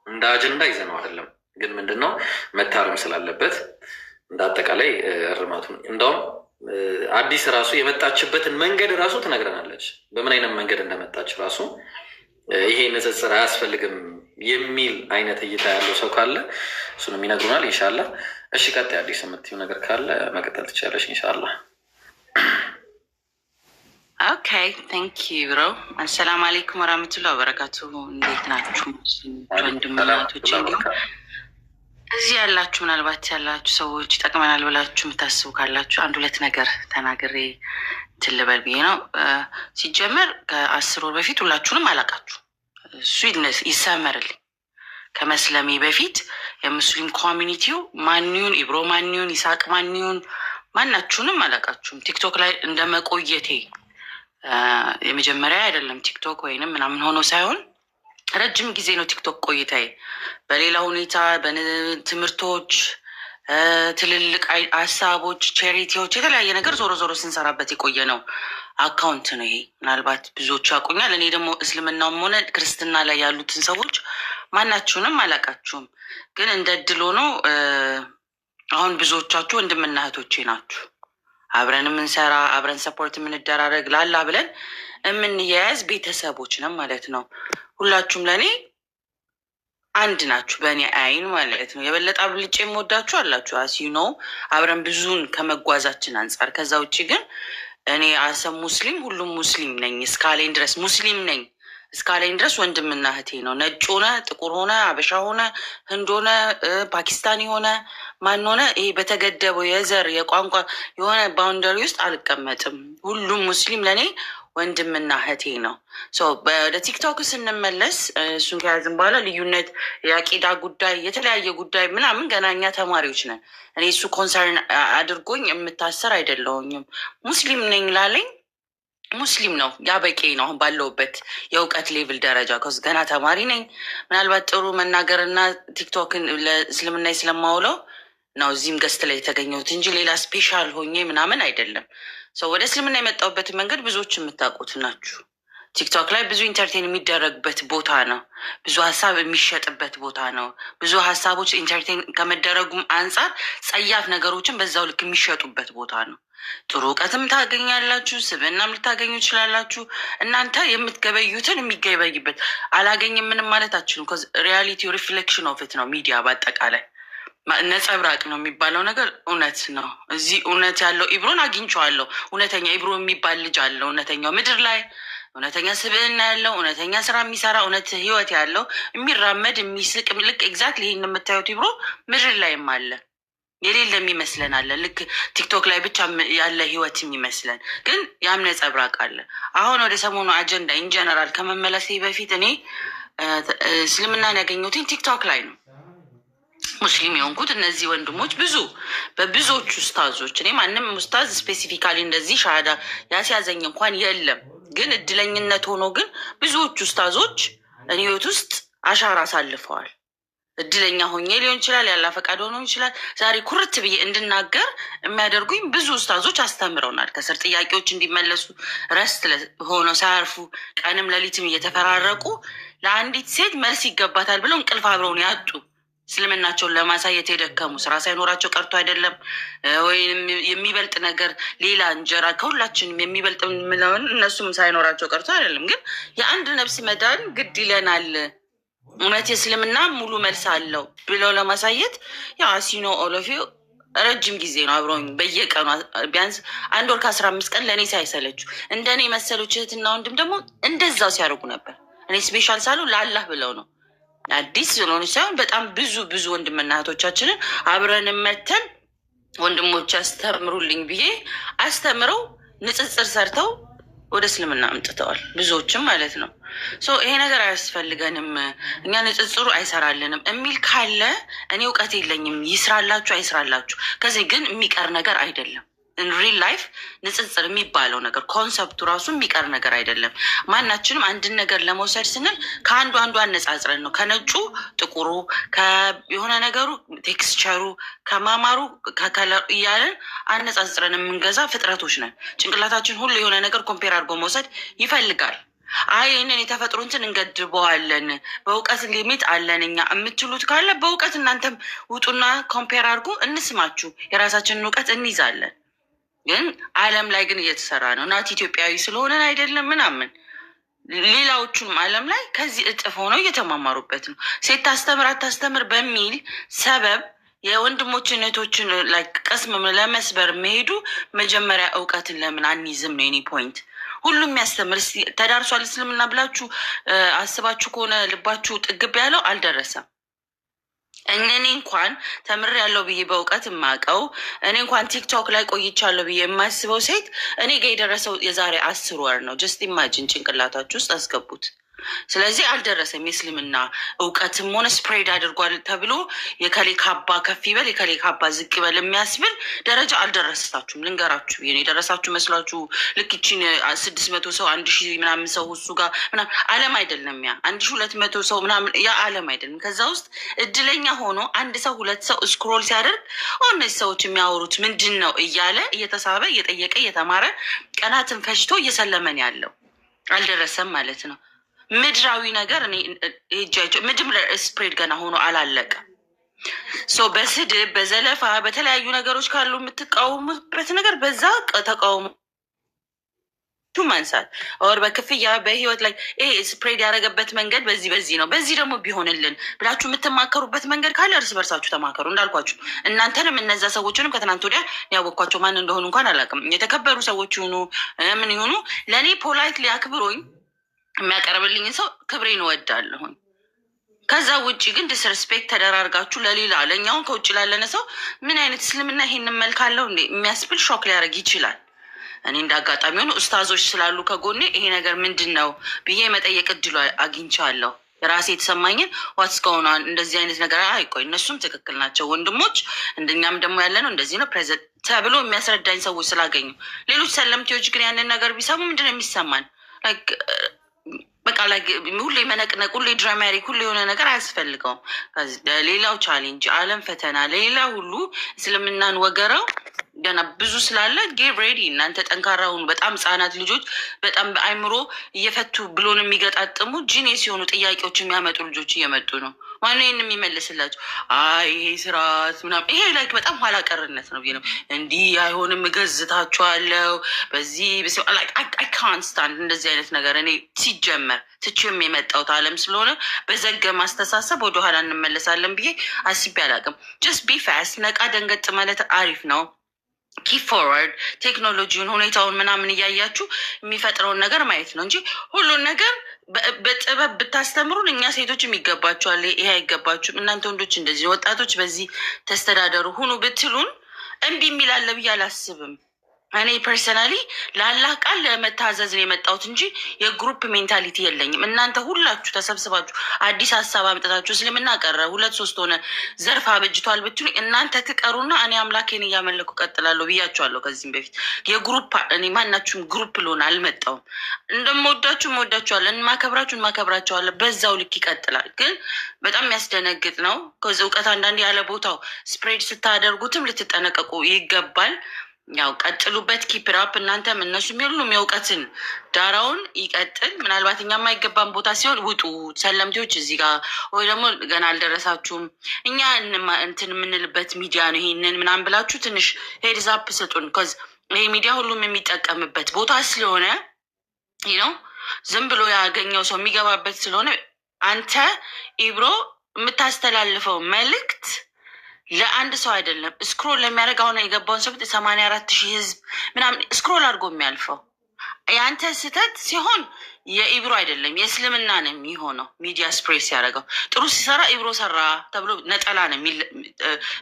እንደ አጀንዳ ይዘነው አይደለም። ግን ምንድነው መታረም ስላለበት እንደ አጠቃላይ እርማቱን እንደውም አዲስ ራሱ የመጣችበትን መንገድ ራሱ ትነግረናለች። በምን አይነት መንገድ እንደመጣች ራሱ ይሄ ንጽጽር አያስፈልግም የሚል አይነት እይታ ያለው ሰው ካለ እሱንም ይነግሩናል ኢንሻላህ። እሺ፣ ቀጣይ አዲስ የምትይው ነገር ካለ መቀጠል ትችላለች ኢንሻላህ። ኦኬ ቴንክ ዩ ብሮ። አሰላሙ አለይኩም ወራህመቱላሂ ወበረካቱሁ። እንዴት ናችሁ ወንድምናቶች? እንዲሁም እዚህ ያላችሁ ምናልባት ያላችሁ ሰዎች ይጠቅመናል ብላችሁ የምታስቡ ካላችሁ አንድ ሁለት ነገር ተናግሬ ትልበል ብዬ ነው። ሲጀመር ከ10 ወር በፊት ሁላችሁንም አላቃችሁ። እሱ ይሰመርልኝ። ከመስለሜ በፊት የሙስሊም ኮሚኒቲው ማንዩን ኢብሮ ማንዩን ይሳቅ ማንዩን ማናችሁንም አላቃችሁም። ቲክቶክ ላይ እንደ መቆየቴ የመጀመሪያ አይደለም ቲክቶክ ወይንም ምናምን ሆኖ ሳይሆን ረጅም ጊዜ ነው ቲክቶክ ቆይታዬ። በሌላ ሁኔታ በትምህርቶች፣ ትልልቅ ሀሳቦች፣ ቼሪቲዎች፣ የተለያየ ነገር ዞሮ ዞሮ ስንሰራበት የቆየ ነው አካውንት ነው ይሄ። ምናልባት ብዙዎቹ ያውቁኛል። እኔ ደግሞ እስልምናውም ሆነ ክርስትና ላይ ያሉትን ሰዎች ማናችሁንም አላቃችሁም። ግን እንደ እድል ሆኖ አሁን ብዙዎቻችሁ ወንድምና እህቶቼ ናችሁ። አብረን የምንሰራ አብረን ሰፖርት የምንደራረግ ላላ ብለን የምንያያዝ ቤተሰቦች ነን ማለት ነው። ሁላችሁም ለእኔ አንድ ናችሁ በእኔ አይን ማለት ነው። የበለጠ አብልጬ የምወዳችሁ አላችሁ አሲኖ አብረን ብዙን ከመጓዛችን አንጻር። ከዛ ውጭ ግን እኔ አሰብ ሙስሊም ሁሉም ሙስሊም ነኝ እስካለኝ ድረስ ሙስሊም ነኝ እስካለኝ ድረስ ወንድምና እህቴ ነው። ነጭ ሆነ ጥቁር ሆነ አበሻ ሆነ ህንድ ሆነ ፓኪስታኒ ሆነ ማን ሆነ ይሄ በተገደበው የዘር የቋንቋ የሆነ ባውንደሪ ውስጥ አልቀመጥም። ሁሉም ሙስሊም ለእኔ ወንድምና እህቴ ነው። ወደ ቲክቶክ ስንመለስ እሱን ከያዝን በኋላ ልዩነት የአቂዳ ጉዳይ የተለያየ ጉዳይ ምናምን ገና እኛ ተማሪዎች ነን። እኔ እሱ ኮንሰርን አድርጎኝ የምታሰር አይደለሁኝም። ሙስሊም ነኝ ላለኝ ሙስሊም ነው ያ በቂ ነው። አሁን ባለውበት የእውቀት ሌቭል ደረጃ ከዚ ገና ተማሪ ነኝ። ምናልባት ጥሩ መናገርና ቲክቶክን ለእስልምና ስለማውለው ነው እዚህም ገስት ላይ የተገኘሁት እንጂ ሌላ ስፔሻል ሆኜ ምናምን አይደለም። ወደ እስልምና የመጣሁበት መንገድ ብዙዎች የምታውቁት ናችሁ። ቲክቶክ ላይ ብዙ ኢንተርቴን የሚደረግበት ቦታ ነው። ብዙ ሀሳብ የሚሸጥበት ቦታ ነው። ብዙ ሀሳቦች ኢንተርቴን ከመደረጉም አንጻር ጸያፍ ነገሮችን በዛው ልክ የሚሸጡበት ቦታ ነው። ጥሩ እውቀትም ታገኛላችሁ፣ ስብዕናም ልታገኙ ይችላላችሁ። እናንተ የምትገበዩትን የሚገበይበት አላገኝም ምንም ማለት አችሉም። ሪያሊቲ ሪፍሌክሽን ኦፍ ኢት ነው ሚዲያ በአጠቃላይ ነጸብራቅ ነው የሚባለው ነገር እውነት ነው። እዚህ እውነት ያለው ኢብሮን አግኝቼዋለሁ። እውነተኛ ኢብሮ የሚባል ልጅ አለው እውነተኛው ምድር ላይ እውነተኛ ስብዕና ያለው እውነተኛ ስራ የሚሰራ እውነት ህይወት ያለው የሚራመድ የሚስቅ ልክ ኤግዛክትሊ ይህን የምታዩት ኢብሮ ምድር ላይም አለ። የሌለ የሚመስለን አለ። ልክ ቲክቶክ ላይ ብቻ ያለ ህይወት የሚመስለን ግን ያም ነጸብራቅ አለ። አሁን ወደ ሰሞኑ አጀንዳ ኢንጀነራል ከመመለሴ በፊት እኔ እስልምናን ያገኘሁትን ቲክቶክ ላይ ነው። ሙስሊም የሆንኩት እነዚህ ወንድሞች በብዙዎቹ ኡስታዞች እኔ ማንም ኡስታዝ ስፔሲፊካሊ እንደዚህ ሻሃዳ ያስያዘኝ እንኳን የለም። ግን እድለኝነት ሆኖ ግን ብዙዎቹ ኡስታዞች እኔ ህይወት ውስጥ አሻራ አሳልፈዋል። እድለኛ ሆኜ ሊሆን ይችላል፣ ያላ ፈቃድ ሆኖ ይችላል። ዛሬ ኩርት ብዬ እንድናገር የሚያደርጉኝ ብዙ ኡስታዞች አስተምረውናል። ከስር ጥያቄዎች እንዲመለሱ ረስት ሆኖ ሳያርፉ ቀንም ሌሊትም እየተፈራረቁ ለአንዲት ሴት መልስ ይገባታል ብለው እንቅልፍ አብረውን ያጡ እስልምናቸውን ለማሳየት የደከሙ ስራ ሳይኖራቸው ቀርቶ አይደለም፣ ወይም የሚበልጥ ነገር ሌላ እንጀራ ከሁላችንም የሚበልጥ ምለውን እነሱም ሳይኖራቸው ቀርቶ አይደለም። ግን የአንድ ነፍስ መዳን ግድ ይለናል፣ እውነት የእስልምና ሙሉ መልስ አለው ብለው ለማሳየት ያው አሲኖ ኦሎፊዮ ረጅም ጊዜ ነው አብረውኝ በየቀኑ ቢያንስ 1 ወር ከ15 ቀን ለእኔ ሳይሰለችው እንደኔ መሰሎች እህትና ወንድም ደግሞ እንደዛው ሲያደርጉ ነበር። እኔ ስፔሻል ሳሉ ለአላህ ብለው ነው አዲስ ስለሆነ ሳይሆን በጣም ብዙ ወንድምና እህቶቻችንን አብረን መተን ወንድሞች አስተምሩልኝ ብዬ አስተምረው ንጽጽር ሰርተው ወደ እስልምና አምጥተዋል። ብዙዎችም ማለት ነው። ይሄ ነገር አያስፈልገንም፣ እኛ ንጽጽሩ አይሰራልንም የሚል ካለ እኔ እውቀት የለኝም። ይስራላችሁ አይስራላችሁ፣ ከዚህ ግን የሚቀር ነገር አይደለም። ሪል ላይፍ ንጽጽር የሚባለው ነገር ኮንሰፕቱ ራሱ የሚቀር ነገር አይደለም። ማናችንም አንድን ነገር ለመውሰድ ስንል ከአንዱ አነጻጽረን ነው። ከነጩ ጥቁሩ፣ የሆነ ነገሩ ቴክስቸሩ፣ ከማማሩ ከከለሩ እያለን አነጻጽረን የምንገዛ ፍጥረቶች ነን። ጭንቅላታችን ሁሉ የሆነ ነገር ኮምፔር አድርጎ መውሰድ ይፈልጋል። ይህንን የተፈጥሮንትን እንገድበዋለን በእውቀት ሊሚት አለን እኛ የምትሉት ካለ በእውቀት እናንተም ውጡና ኮምፔር አድርጎ እንስማችሁ፣ የራሳችንን እውቀት እንይዛለን። ግን ዓለም ላይ ግን እየተሰራ ነው። ናት ኢትዮጵያዊ ስለሆነን አይደለም ምናምን ሌላዎቹንም ዓለም ላይ ከዚህ እጥፍ ሆነው እየተማማሩበት ነው። ሴት ታስተምር አታስተምር በሚል ሰበብ የወንድሞችን እህቶችን ላይ ቀስም ለመስበር መሄዱ መጀመሪያ እውቀትን ለምን አንይዝም ነው የኔ ፖይንት። ሁሉም የሚያስተምር ተዳርሷል እስልምና ብላችሁ አስባችሁ ከሆነ ልባችሁ ጥግብ ያለው አልደረሰም። እኔ እንኳን ተምር ያለው ብዬ በእውቀት የማውቀው እኔ እንኳን ቲክቶክ ላይ ቆይቻለሁ ብዬ የማስበው ሴት እኔ ጋር የደረሰው የዛሬ 10 ወር ነው። ጀስት ኢማጂን ጭንቅላታችሁ ውስጥ አስገቡት። ስለዚህ አልደረሰም። የእስልምና እውቀትም ሆነ ስፕሬድ አድርጓል ተብሎ የከሌ ካባ ከፍ ይበል የከሌ ካባ ዝቅ ይበል የሚያስብል ደረጃ አልደረሳችሁም። ልንገራችሁ ብዬ ነው። የደረሳችሁ መስሏችሁ ልክ ይቺን 600 ሰው 1000 ምናምን ሰው እሱ ጋር ምናምን ዓለም አይደለም። ያ 1200 ሰው ምናምን ያ ዓለም አይደለም። ከዛ ውስጥ እድለኛ ሆኖ አንድ ሰው 2 ሰው ስክሮል ሲያደርግ እነዚህ ሰዎች የሚያወሩት ምንድን ነው እያለ እየተሳበ እየጠየቀ እየተማረ ቀናትን ፈጅቶ እየሰለመን ያለው አልደረሰም ማለት ነው። ምድራዊ ነገር እኔ ምድም ስፕሬድ ገና ሆኖ አላለቀም። በስድብ በዘለፋ በተለያዩ ነገሮች ካሉ የምትቃወሙበት ነገር በዛ ተቃውሞ ማንሳት ኦር በክፍያ በህይወት ላይ ይሄ ስፕሬድ ያደረገበት መንገድ በዚህ ነው፣ በዚህ ደግሞ ቢሆንልን ብላችሁ የምትማከሩበት መንገድ ካለ እርስ በርሳችሁ ተማከሩ። እንዳልኳችሁ እናንተንም እነዛ ሰዎችንም ከትናንት ወዲያ ያወቅኳቸው ማን እንደሆኑ እንኳን አላውቅም። የተከበሩ ሰዎች ይሁኑ ምን ይሁኑ ለእኔ ፖላይት ሊያክብሮኝ የሚያቀርብልኝን ሰው ክብሬን እወዳለሁኝ። ከዛ ውጭ ግን ዲስሬስፔክት ተደራርጋችሁ ለሌላ ለእኛውን ከውጭ ላለነ ሰው ምን አይነት እስልምና ይሄንን መልክ አለው እንዴ የሚያስብል ሾክ ሊያደርግ ይችላል። እኔ እንደ አጋጣሚ ሆኑ ኡስታዞች ስላሉ ከጎኔ ይሄ ነገር ምንድን ነው ብዬ መጠየቅ እድሉ አግኝቻለሁ። ራሴ የተሰማኝን ዋትስ ከሆኗን እንደዚህ አይነት ነገር አይቆይ እነሱም ትክክል ናቸው ወንድሞች፣ እንደኛም ደግሞ ያለ ነው እንደዚህ ነው ፕሬዘንት ተብሎ የሚያስረዳኝ ሰዎች ስላገኙ፣ ሌሎች ሰለምቴዎች ግን ያንን ነገር ቢሰሙ ምንድን ነው የሚሰማን? በቃ ላይ ሁሌ መነቅነቅ፣ ሁሌ ድራማቲክ፣ ሁሌ የሆነ ነገር አያስፈልገውም። ሌላው ቻሌንጅ አለም ፈተና፣ ሌላ ሁሉ እስልምናን ወገረው ገና ብዙ ስላለ ጌት ሬዲ። እናንተ ጠንካራውን በጣም ህጻናት ልጆች በጣም በአይምሮ እየፈቱ ብሎን የሚገጣጥሙ ጂኔስ የሆኑ ጥያቄዎች የሚያመጡ ልጆች እየመጡ ነው። ማነው ይህን የሚመልስላቸው? ይሄ ስርዓት ምናምን ይሄ ላይክ በጣም ኋላ ቀርነት ነው ነው እንዲህ አይሆንም እገዝታችኋለሁ በዚህ አይ ካንት ስታንድ እንደዚህ አይነት ነገር። እኔ ሲጀመር ትችም የመጣሁት አለም ስለሆነ በዘገ ማስተሳሰብ ወደኋላ እንመለሳለን ብዬ አስቤ አላውቅም። ጀስት ቢ ፋስት፣ ነቃ ደንገጥ ማለት አሪፍ ነው። ኪፕ ፎርዋርድ ቴክኖሎጂውን ሁኔታውን ምናምን እያያችሁ የሚፈጥረውን ነገር ማየት ነው እንጂ ሁሉን ነገር በጥበብ ብታስተምሩን እኛ ሴቶችም ይገባችኋል፣ ይሄ አይገባችሁም፣ እናንተ ወንዶች እንደዚህ ወጣቶች በዚህ ተስተዳደሩ ሁኑ ብትሉን እምቢ የሚላለ ብዬ አላስብም። እኔ ፐርሰናሊ ለአላህ ቃል ለመታዘዝ ነው የመጣሁት እንጂ የግሩፕ ሜንታሊቲ የለኝም። እናንተ ሁላችሁ ተሰብስባችሁ አዲስ ሀሳብ አምጥታችሁ እስልምና ቀረ 2-3 ሆነ ዘርፍ አበጅቷል ብትሉ እናንተ ትቀሩና እኔ አምላኬን እያመለኩ ቀጥላለሁ ብያችኋለሁ ከዚህም በፊት። የግሩፕ እኔ ማናችሁም ግሩፕ ልሆን አልመጣሁም። እንደምወዳችሁ እወዳችኋለሁ፣ ማከብራችኋለሁ፣ በዛው ልክ ይቀጥላል። ግን በጣም የሚያስደነግጥ ነው። ከዚ እውቀት አንዳንድ ያለ ቦታው ስፕሬድ ስታደርጉትም ልትጠነቀቁ ይገባል። ያው ቀጥሉበት፣ ኪፕራፕ እናንተም እነሱም ሁሉም የእውቀትን ዳራውን ይቀጥል። ምናልባት እኛ የማይገባን ቦታ ሲሆን ውጡ ሰለምቴዎች እዚህ ጋር ወይ ደግሞ ገና አልደረሳችሁም እኛ እንትን የምንልበት ሚዲያ ነው ይሄንን ምናምን ብላችሁ ትንሽ ሄድዛፕ ስጡን። ኮዝ ይሄ ሚዲያ ሁሉም የሚጠቀምበት ቦታ ስለሆነ ነው ዝም ብሎ ያገኘው ሰው የሚገባበት ስለሆነ አንተ ኢብሮ የምታስተላልፈው መልእክት ለአንድ ሰው አይደለም ስክሮል ለሚያደርግ አሁን የገባውን ሰው 84,000 ህዝብ ምናምን ስክሮል አድርጎ የሚያልፈው የአንተ ስህተት ሲሆን የኢብሮ አይደለም የእስልምና ነው የሚሆነው። ሚዲያ ስፕሬስ ያደረገው ጥሩ ሲሰራ ኢብሮ ሰራ ተብሎ ነጠላ ነው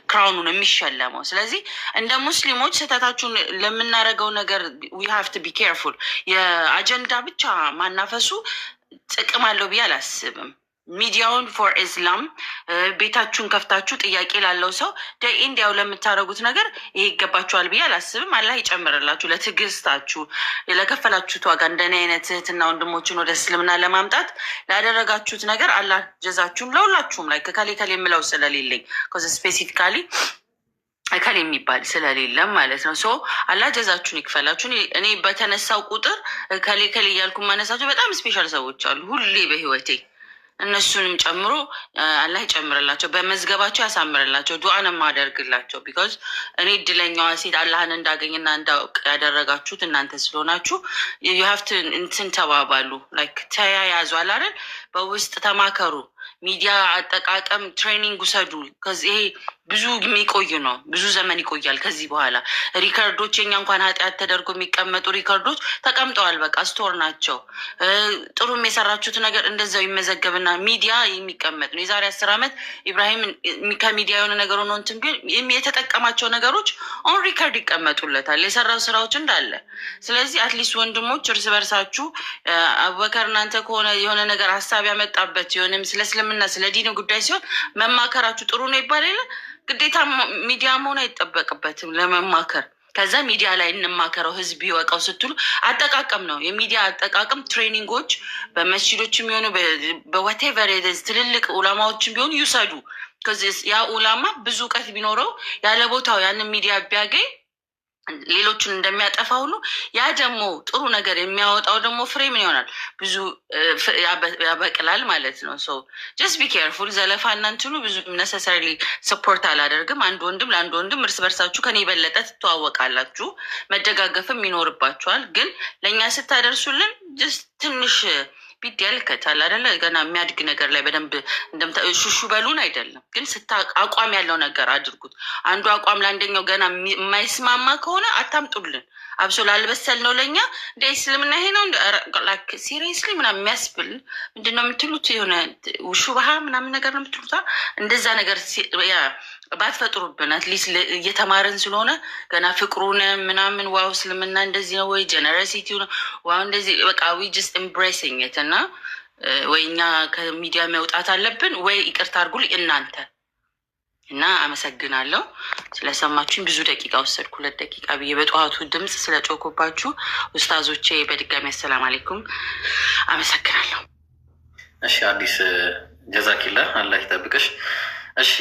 ክራውኑን የሚሸለመው። ስለዚህ እንደ ሙስሊሞች ስህተታችሁን ለምናደርገው ነገር ዊ ሃቭ ቱ ቢ ኬርፉል። የአጀንዳ ብቻ ማናፈሱ ጥቅም አለው ብዬ አላስብም። ሚዲያውን ፎር ኢስላም ቤታችሁን ከፍታችሁ ጥያቄ ላለው ሰው እንዲያው ለምታደርጉት ነገር ይሄ ይገባችኋል ብዬ አላስብም። አላህ ይጨምርላችሁ ለትዕግስታችሁ፣ ለከፈላችሁት ዋጋ እንደኔ አይነት እህትና ወንድሞችን ወደ እስልምና ለማምጣት ላደረጋችሁት ነገር አላህ ጀዛችሁን ለሁላችሁም ላይ ከሌ የምለው ስለሌለኝ ከዚ ስፔሲፊካሊ እከሌ የሚባል ስለሌለም ማለት ነው። ሶ አላህ ጀዛችሁን ይክፈላችሁ። እኔ በተነሳው ቁጥር ከሌ እያልኩ ማነሳቸው በጣም ስፔሻል ሰዎች አሉ ሁሌ በህይወቴ እነሱንም ጨምሮ አላህ ይጨምርላቸው፣ በመዝገባቸው ያሳምርላቸው። ዱዓን የማደርግላቸው ቢኮዝ እኔ እድለኛዋ ሴት አላህን እንዳገኝና እንዳውቅ ያደረጋችሁት እናንተ ስለሆናችሁ ዩሀፍት እንትን ተባባሉ፣ ላይክ ተያያዙ አላለን፣ በውስጥ ተማከሩ፣ ሚዲያ አጠቃቀም ትሬኒንግ ውሰዱ። ከዚህ ይሄ ብዙ የሚቆይ ነው፣ ብዙ ዘመን ይቆያል። ከዚህ በኋላ ሪከርዶች የኛ እንኳን ኃጢአት ተደርጎ የሚቀመጡ ሪከርዶች ተቀምጠዋል፣ በቃ ስቶር ናቸው። ጥሩም የሰራችሁት ነገር እንደዛው ይመዘገብና ሚዲያ የሚቀመጥ ነው። የዛሬ 10 ዓመት ኢብራሂም ከሚዲያ የሆነ ነገር ሆኖ እንትን ቢሆን የተጠቀማቸው ነገሮች ኦን ሪከርድ ይቀመጡለታል፣ የሰራው ስራዎች እንዳለ። ስለዚህ አትሊስት ወንድሞች እርስ በርሳችሁ አቡበከር እናንተ ከሆነ የሆነ ነገር ሀሳብ ያመጣበት የሆነም ስለ እስልምና ስለ ዲን ጉዳይ ሲሆን መማከራችሁ ጥሩ ነው ይባላል። ግዴታ ሚዲያ መሆን አይጠበቅበትም ለመማከር። ከዛ ሚዲያ ላይ እንማከረው ህዝብ ይወቀው ስትሉ አጠቃቀም ነው። የሚዲያ አጠቃቀም ትሬኒንጎች በመስጂዶችም ቢሆኑ በዋቴቨር ትልልቅ ኡላማዎችም ቢሆኑ ይውሰዱ። ከዚህ ያ ኡላማ ብዙ እውቀት ቢኖረው ያለ ቦታው ያንን ሚዲያ ቢያገኝ ሌሎችን እንደሚያጠፋ ሁሉ ያ ደግሞ ጥሩ ነገር የሚያወጣው ደግሞ ፍሬ ምን ይሆናል? ብዙ ያበቅላል ማለት ነው። ሶ ጀስት ቢ ኬርፉል። ዘለፋ እናንትኑ ብዙ ነሰሰሪ ሰፖርት አላደርግም። አንድ ወንድም ለአንድ ወንድም እርስ በርሳችሁ ከኔ የበለጠ ትተዋወቃላችሁ፣ መደጋገፍም ይኖርባችኋል። ግን ለእኛ ስታደርሱልን ጀስት ትንሽ ቢድ ያልከታል አደለ? ገና የሚያድግ ነገር ላይ በደንብ ሹሹ በሉን አይደለም፣ ግን አቋም ያለው ነገር አድርጉት። አንዱ አቋም ለአንደኛው ገና የማይስማማ ከሆነ አታምጡልን። አብሶ ላልበሰል ነው ለእኛ እንደ እስልምና ይሄ ነው ሲሪየስሊ ምናምን የሚያስብል ምንድን ነው የምትሉት? የሆነ ሹብሃ ምናምን ነገር ነው የምትሉት። እንደዛ ነገር ባትፈጥሩብን አትሊስት እየተማርን ስለሆነ ገና ፍቅሩን ምናምን ዋው እስልምና እንደዚህ ነው ወይ ጀነረሲቲው ነው ዋው እንደዚህ በቃ ዊ ጀስት ኤምብሬሲንግ ኢት እና ወይ እኛ ከሚዲያ መውጣት አለብን ወይ ይቅርታ አድርጉልኝ እናንተ እና አመሰግናለሁ ስለሰማችሁኝ። ብዙ ደቂቃ ወሰድኩ፣ 2 ደቂቃ ብዬ በጠዋቱ ድምፅ ስለጮኮባችሁ ኡስታዞቼ በድጋሚ አሰላም አለይኩም አመሰግናለሁ። እሺ አዲስ ጀዛኪላ አላህ ይጠብቅሽ። እሺ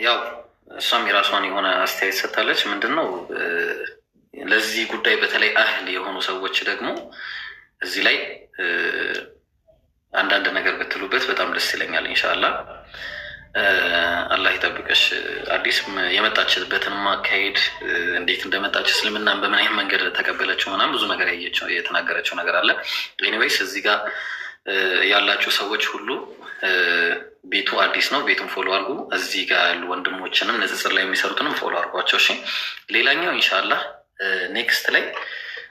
ያው እሷም የራሷን የሆነ አስተያየት ሰጥታለች። ምንድን ነው ለዚህ ጉዳይ በተለይ አህል የሆኑ ሰዎች ደግሞ እዚህ ላይ አንዳንድ ነገር ብትሉበት በጣም ደስ ይለኛል። ኢንሻአላህ አላህ ይጠብቅሽ። አዲስ የመጣችበትን ማካሄድ እንዴት እንደመጣች እስልምናን በምን አይነት መንገድ ተቀበለችው ምናምን ብዙ ነገር ያየችው የተናገረችው ነገር አለ። ኤኒዌይስ እዚህ ጋር ያላችሁ ሰዎች ሁሉ ቤቱ አዲስ ነው፣ ቤቱን ፎሎ አድርጉ። እዚህ ጋር ያሉ ወንድሞችንም ንጽጽር ላይ የሚሰሩትንም ፎሎ አድርጓቸው። እሺ ሌላኛው ኢንሻአላህ ኔክስት ላይ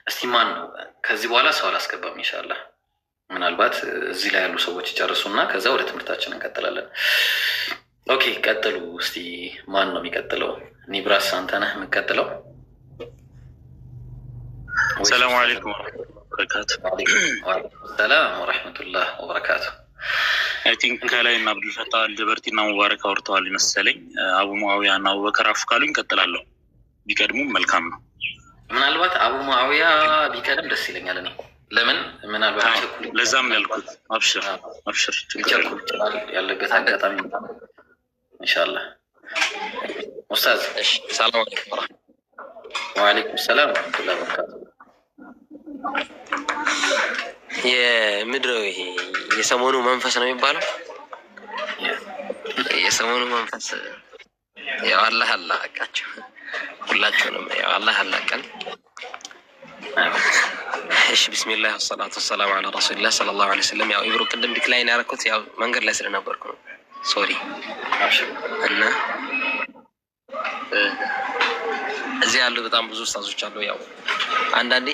እስቲ ማን ነው ከዚህ በኋላ ሰው አላስገባም። ኢንሻአላህ ምናልባት እዚህ ላይ ያሉ ሰዎች ይጨርሱና ከዛ ወደ ትምህርታችን እንቀጥላለን። ኦኬ ቀጥሉ እስቲ። ማን ነው የሚቀጥለው? ኒብራስ አንተ ነህ የምትቀጥለው? ሰላም አለይኩም ወበረካቱ። ሰላም ወረሕመቱላህ ወበረካቱ። አይ ቲንክ ከላይ እና አብዱልፈታህ አልጀበርቲና ሙባረክ አውርተዋል መሰለኝ። አቡ ሙአዊያ እና አቡበከር አፍ ካሉ እንቀጥላለሁ። ቢቀድሙም መልካም ነው። ምናልባት አቡ ሙአዊያ ቢቀድም ደስ ይለኛል። እኔ ለምን ምናልባት ለዛም ያልኩት አብሽር አብሽር ችግር ያለበት አጋጣሚ ኢንሻአላህ። ኡስታዝ ሰላም አለይኩም ወአለይኩም ሰላም ወራህመቱላሂ ወበረካቱ። የምድረው ይሄ የሰሞኑ መንፈስ ነው የሚባለው። የሰሞኑ መንፈስ ያው አላህ አላቃቸው ሁላችሁንም ያው አላህ አላቀን። እሺ ቢስሚላህ ወሰላቱ ወሰላሙ ዐላ ረሱሊላህ ሰለላሁ ዐለይሂ ወሰለም። ያው ኢብሮ ቅድም ዲክላይን ያደረኩት ያው መንገድ ላይ ስለነበርኩ ነው። ሶሪ። እና እዚህ ያሉ በጣም ብዙ ኡስታዞች አሉ። ያው አንዳንዴ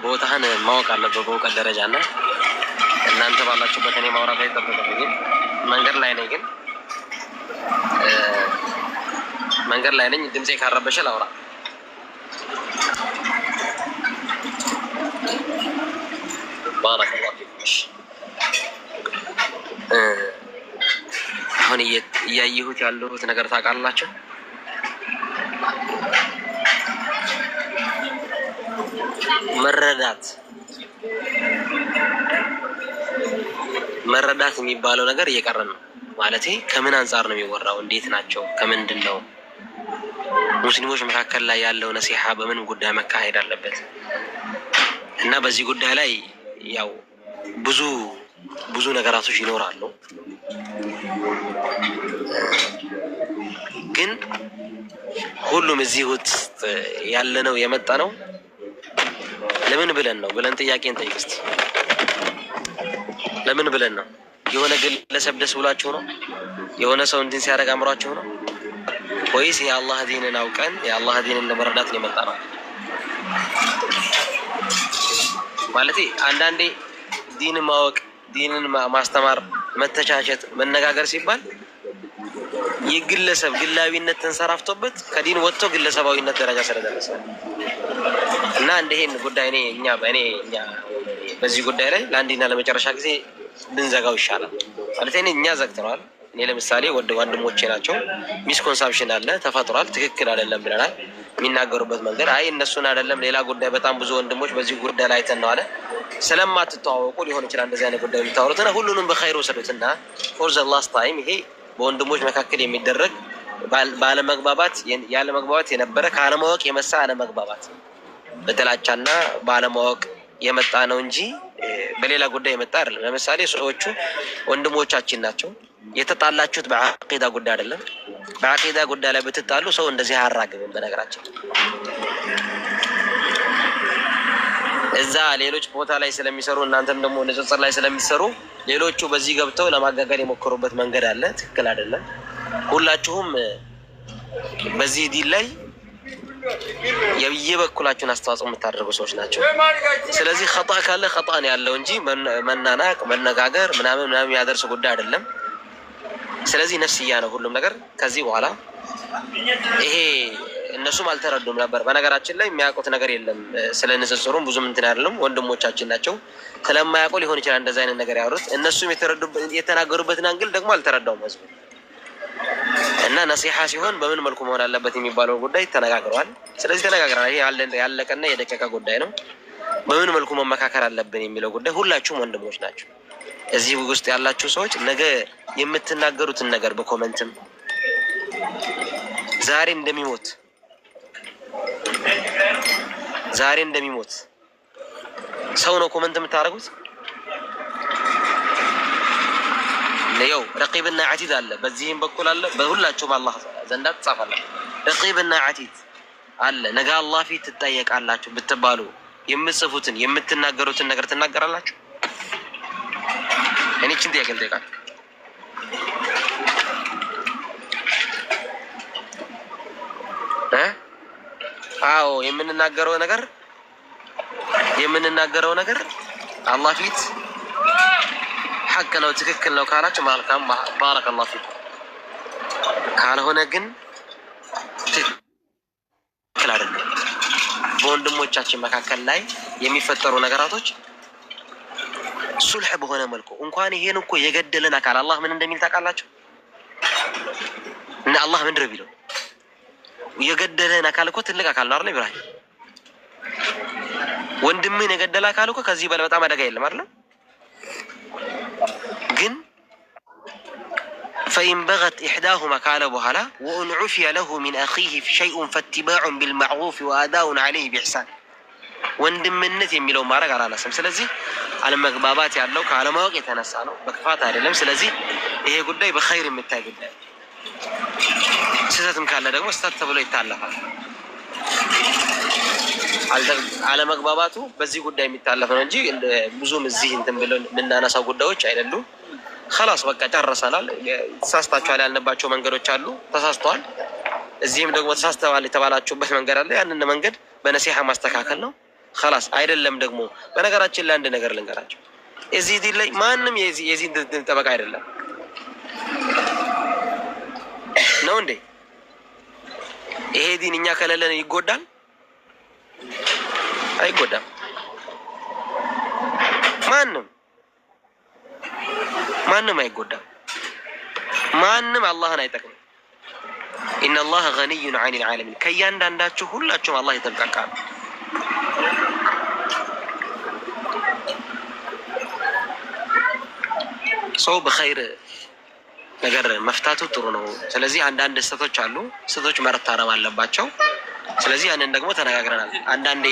ቦታህን ማወቅ አለበት በእውቀት ደረጃ እና እናንተ ባላችሁበት እኔ ማውራት አይጠበቅብኝም። መንገድ ላይ ነኝ፣ ግን መንገድ ላይ ነኝ። ድምፄ ካረበሸ ላውራ። ባረከላሁ ፊክ። አሁን እያየሁት ያለሁት ነገር ታውቃላችሁ። መረዳት የሚባለው ነገር እየቀረ ነው። ማለቴ ከምን አንጻር ነው የሚወራው? እንዴት ናቸው? ከምንድን ነው? ሙስሊሞች መካከል ላይ ያለው ነሲሐ በምን ጉዳይ መካሄድ አለበት? እና በዚህ ጉዳይ ላይ ያው ብዙ ነገራቶች ይኖራሉ። ግን ሁሉም እዚህ ውስጥ ያለ ነው የመጣ ነው ለምን ብለን ነው ብለን ጥያቄ እንጠይቅ እስቲ። ለምን ብለን ነው? የሆነ ግለሰብ ደስ ብሏቸው ነው? የሆነ ሰው እንዲን ሲያደርግ አምሯቸው ነው? ወይስ የአላህ ዲንን አውቀን የአላህ ዲንን ለመረዳት ነው የመጣ ነው? ማለቴ አንዳንዴ ዲንን ማወቅ፣ ዲንን ማስተማር፣ መተቻቸት፣ መነጋገር ሲባል የግለሰብ ግላዊነት ተንሰራፍቶበት ከዲን ወጥቶ ግለሰባዊነት ደረጃ ስለደረሰ እና እንደሄን ጉዳይ እኛ በዚህ ጉዳይ ላይ ለአንዴና ለመጨረሻ ጊዜ ብንዘጋው ይሻላል። ማለት እኛ ዘግተናል። እኔ ለምሳሌ ወንድሞቼ ናቸው፣ ሚስኮንሳፕሽን አለ ተፈጥሯል፣ ትክክል አይደለም ብለናል። የሚናገሩበት መንገድ አይ እነሱን አይደለም ሌላ ጉዳይ በጣም ብዙ ወንድሞች በዚህ ጉዳይ ላይ አይተን ነው አለ። ስለማትተዋወቁ ሊሆን ይችላል እንደዚህ አይነት ጉዳይ የምታወሩትና ሁሉንም በኸይር ወሰዱትና ፎር ዘ ላስት ታይም ይሄ በወንድሞች መካከል የሚደረግ ባለመግባባት ያለመግባባት የነበረ ካለማወቅ የመሳ አለመግባባት በጥላቻና ባለማወቅ የመጣ ነው እንጂ በሌላ ጉዳይ የመጣ አይደለም። ለምሳሌ ሰዎቹ ወንድሞቻችን ናቸው። የተጣላችሁት በአቂዳ ጉዳይ አይደለም። በአቂዳ ጉዳይ ላይ ብትጣሉ ሰው እንደዚህ አያራግብም። በነገራችን እዛ ሌሎች ቦታ ላይ ስለሚሰሩ እናንተም ደግሞ ንጽጽር ላይ ስለሚሰሩ ሌሎቹ በዚህ ገብተው ለማጋገል የሞከሩበት መንገድ አለ። ትክክል አይደለም። ሁላችሁም በዚህ ዲን ላይ የበኩላችሁን አስተዋጽኦ የምታደርጉ ሰዎች ናቸው። ስለዚህ ኸጣ ካለ ኸጣ ነው ያለው እንጂ መናናቅ፣ መነጋገር ምናምን ያደርስ ጉዳይ አይደለም። ስለዚህ ነፍስያ ነው ሁሉም ነገር። ከዚህ በኋላ ይሄ እነሱም አልተረዱም ነበር። በነገራችን ላይ የሚያውቁት ነገር የለም። ስለ ንጽጽሩም ብዙም እንትን አይደለም። ወንድሞቻችን ናቸው። ስለማያውቁ ሊሆን ይችላል እንደዛ አይነት ነገር ያወሩት። እነሱም የተናገሩበትን አንግል ደግሞ አልተረዳውም ህዝቡ እና ነሲሐ ሲሆን በምን መልኩ መሆን አለበት የሚባለው ጉዳይ ተነጋግረዋል። ስለዚህ ተነጋግረናል። ይሄ ያለቀና የደቀቀ ጉዳይ ነው። በምን መልኩ መመካከር አለብን የሚለው ጉዳይ ሁላችሁም ወንድሞች ናቸው። እዚህ ውስጥ ያላችሁ ሰዎች ነገ የምትናገሩትን ነገር በኮመንትም ዛሬ እንደሚሞት ሰው ነው ኮመንት የምታደርጉት። ነው ረቂብና ዓቲድ አለ፣ በዚህም በኩል አለ። በሁላችሁም አላህ ዘንዳ ትጻፋለህ። ረቂብና ዓቲድ አለ። ነገ አላህ ፊት ትጠየቃላችሁ ብትባሉ የምትጽፉትን የምትናገሩትን ነገር ትናገራላችሁ። እኔ ችን ጥያቄ ልጠይቃችሁ። አዎ የምንናገረው ነገር አላህ ፊት ሐቅ ነው ትክክል ነው ካላችሁ መልካም ባረከላሁ ፊክ። ካልሆነ ግን ትክክል አይደለም። በወንድሞቻችን መካከል ላይ የሚፈጠሩ ነገራቶች ሱልህ በሆነ መልኩ እንኳን ይሄን እኮ የገደለን አካል አላህ ምን እንደሚል ታውቃላችሁ? እና አላህ ምንድነው ቢለው የገደለን አካል እኮ ትልቅ አካል ነው አይደል? ኢብራሂም ወንድምን የገደለ አካል እኮ ከዚህ በላይ በጣም አደጋ የለም አይደል? ግን ፈኢን በገት ኢሕዳሁማ ካለ በኋላ ወእን ዑፊየ ለሁ ሚን አኺህ ሸይኡን ፈትባዑን ቢልመዕሩፍ ወአዳኡን ዐለይህ ቢኢሕሳን ወንድምነት የሚለው ማድረግ አላነሳም። ስለዚህ አለመግባባት ያለው ከአለማወቅ የተነሳ ነው፣ በክፋት አይደለም። ስለዚህ ይሄ ጉዳይ በኸይር የምታይ ጉዳይ፣ ስህተትም ካለ ደግሞ ስህተት ተብሎ ይታለፋል። አለመግባባቱ በዚህ ጉዳይ የሚታለፍ ነው እንጂ ብዙም እዚህ እንትን ብለን የምናነሳው ጉዳዮች አይደሉም። خلاص በቃ ጨርሰናል። ተሳስታችኋል ያልንባቸው መንገዶች አሉ፣ ተሳስተዋል። እዚህም ደግሞ ተሳስተዋል የተባላችሁበት መንገድ አለ። ያንን መንገድ በነሲሐ ማስተካከል ነው። خلاص አይደለም ደግሞ በነገራችን ላይ አንድ ነገር ልንገራችሁ። እዚህ ዲን ላይ ማንም የዚህ ጠበቃ አይደለም ነው እንዴ? ይሄ ዲን እኛ ከሌለን ይጎዳል? አይጎዳም። ማንም አይጎዳም። ማንም አላህን አይጠቅምም። ኢነላህ ገኒዩን ዐኒል ዓለሚን። ከእያንዳንዳችሁ ሁላችሁም አላህ የተብቃቃ ነው። ሰው በኸይር ነገር መፍታቱ ጥሩ ነው። ስለዚህ አንዳንድ ስህተቶች አሉ፣ ስህተቶች መታረም አለባቸው። ስለዚህ ያንን ደግሞ ተነጋግረናል። አንዳንዴ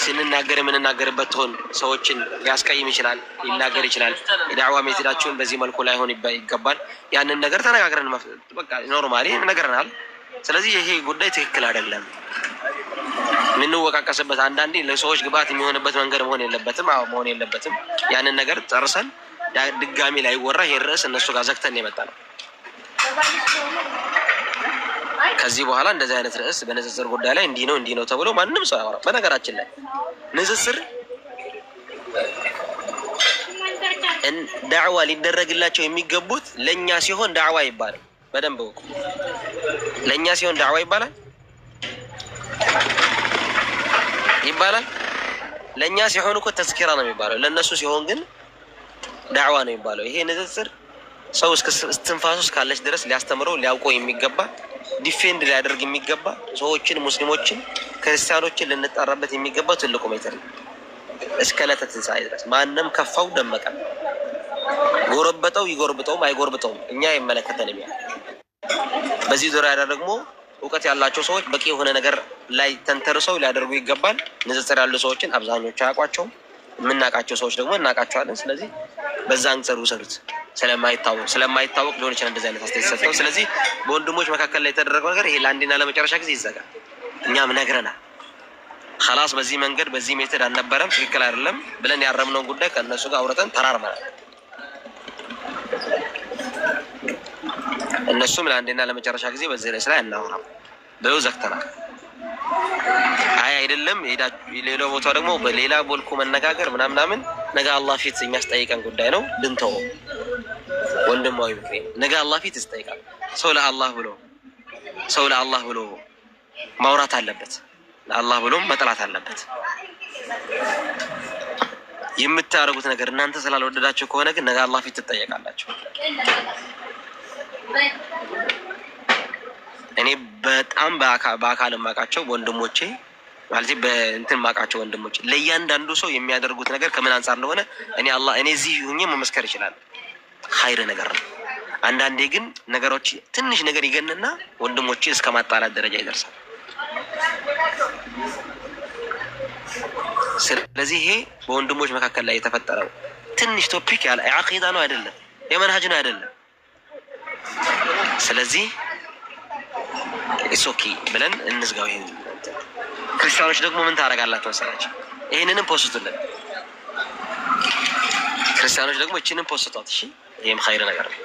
ስንናገር የምንናገርበት ትሆን ሰዎችን ሊያስቀይም ይችላል፣ ሊናገር ይችላል። የዳዕዋ ሜቶዳችሁን በዚህ መልኩ ላይሆን ይገባል። ያንን ነገር ተነጋግረን በቃ ኖርማሊ ነገርናል። ስለዚህ ይሄ ጉዳይ ትክክል አይደለም። የምንወቃቀስበት አንዳንዴ ለሰዎች ግብአት የሚሆንበት መንገድ መሆን የለበትም። አዎ መሆን የለበትም። ያንን ነገር ጨርሰን ድጋሚ ላይ ወራ ይሄ ርዕስ እነሱ ጋር ዘግተን የመጣ ነው። ከዚህ በኋላ እንደዚህ አይነት ርዕስ በንጽጽር ጉዳይ ላይ እንዲህ ነው ተብሎ ማንም ሰው ያወራ። በነገራችን ላይ ንጽጽር ዳዕዋ ሊደረግላቸው የሚገቡት ለኛ ሲሆን ዳዕዋ ይባላል። በደንብ ወቁ። ለኛ ሲሆን ዳዕዋ ይባላል። ለኛ ሲሆን እኮ ተዝኪራ ነው የሚባለው። ለነሱ ሲሆን ግን ዳዕዋ ነው የሚባለው። ይሄ ንጽጽር ሰው እስትንፋሱ እስካለች ድረስ ሊያስተምረው ሊያውቀው የሚገባ ዲፌንድ ሊያደርግ የሚገባ ሰዎችን፣ ሙስሊሞችን፣ ክርስቲያኖችን ልንጠራበት የሚገባ ትልቁ ሜትር ነው። እስከ ዕለተ ትንሣኤ ድረስ ማንም ከፋው ደመቀ፣ ጎረበጠው ይጎርብጠውም አይጎርብጠውም እኛ ይመለከተንም። በዚህ ዙሪያ ደግሞ እውቀት ያላቸው ሰዎች በቂ የሆነ ነገር ላይ ተንተርሰው ሊያደርጉ ይገባል። ንጽጽር ያሉ ሰዎችን አብዛኞቹ አያውቋቸውም። የምናውቃቸው ሰዎች ደግሞ እናውቃቸዋለን። ስለዚህ በዛ አንጻር ውሰዱት። ስለማይታወቅ ሊሆን ይችላል እንደዚህ አይነት አስተያየት ሰጥተው። ስለዚህ በወንድሞች መካከል ላይ የተደረገው ነገር ይሄ ለአንዴና ለመጨረሻ ጊዜ ይዘጋል። እኛም ነግረናል። ኸላስ በዚህ መንገድ በዚህ ሜተድ አልነበረም ትክክል አይደለም ብለን ያረምነውን ጉዳይ ከእነሱ ጋር አውርተን ተራርመናል። እነሱም ለአንዴና ለመጨረሻ ጊዜ በዚህ ላይ አናወራም ብለው ዘግተናል። አይ አይደለም ሌላ ቦታ ደግሞ በሌላ ቦልኩ መነጋገር ምናምን ነገ አላህ ፊት የሚያስጠይቀን ጉዳይ ነው። ድንተው ወንድማዊ ምክሬ ነገ አላህ ፊት ይስጠይቃል። ሰው ለአላህ ብሎ ማውራት አለበት። ለአላህ ብሎ መጥላት አለበት። የምታደርጉት ነገር እናንተ ስላልወደዳችሁ ከሆነ ግን ነገ አላህ ፊት ትጠየቃላችሁ። እኔ በጣም በአካል ማቃቸው ወንድሞቼ ማለት በእንትን ማቃቸው ወንድሞቼ ለእያንዳንዱ ሰው የሚያደርጉት ነገር ከምን አንጻር እንደሆነ እኔ እዚህ ሆኜ መመስከር ይችላል። ኸይር ነገር ነው። አንዳንዴ ግን ነገሮች ትንሽ ነገር ይገንና ወንድሞቼ እስከ ማጣላት ደረጃ ይደርሳል። ስለዚህ ይሄ በወንድሞች መካከል ላይ የተፈጠረው ትንሽ ቶፒክ ያለ አቂዳ ነው አይደለም፣ የመንሃጅ ነው አይደለም። ስለዚህ ኢሶኪ ብለን እንዝጋው። ይሄን ክርስቲያኖች ደግሞ ምን ታደርጋላችሁ መሰላችሁ? ይሄንንም ፖስቱልን። ክርስቲያኖች ደግሞ እቺንም ፖስቷት። እሺ ይሄም ኸይር ነገር ነው።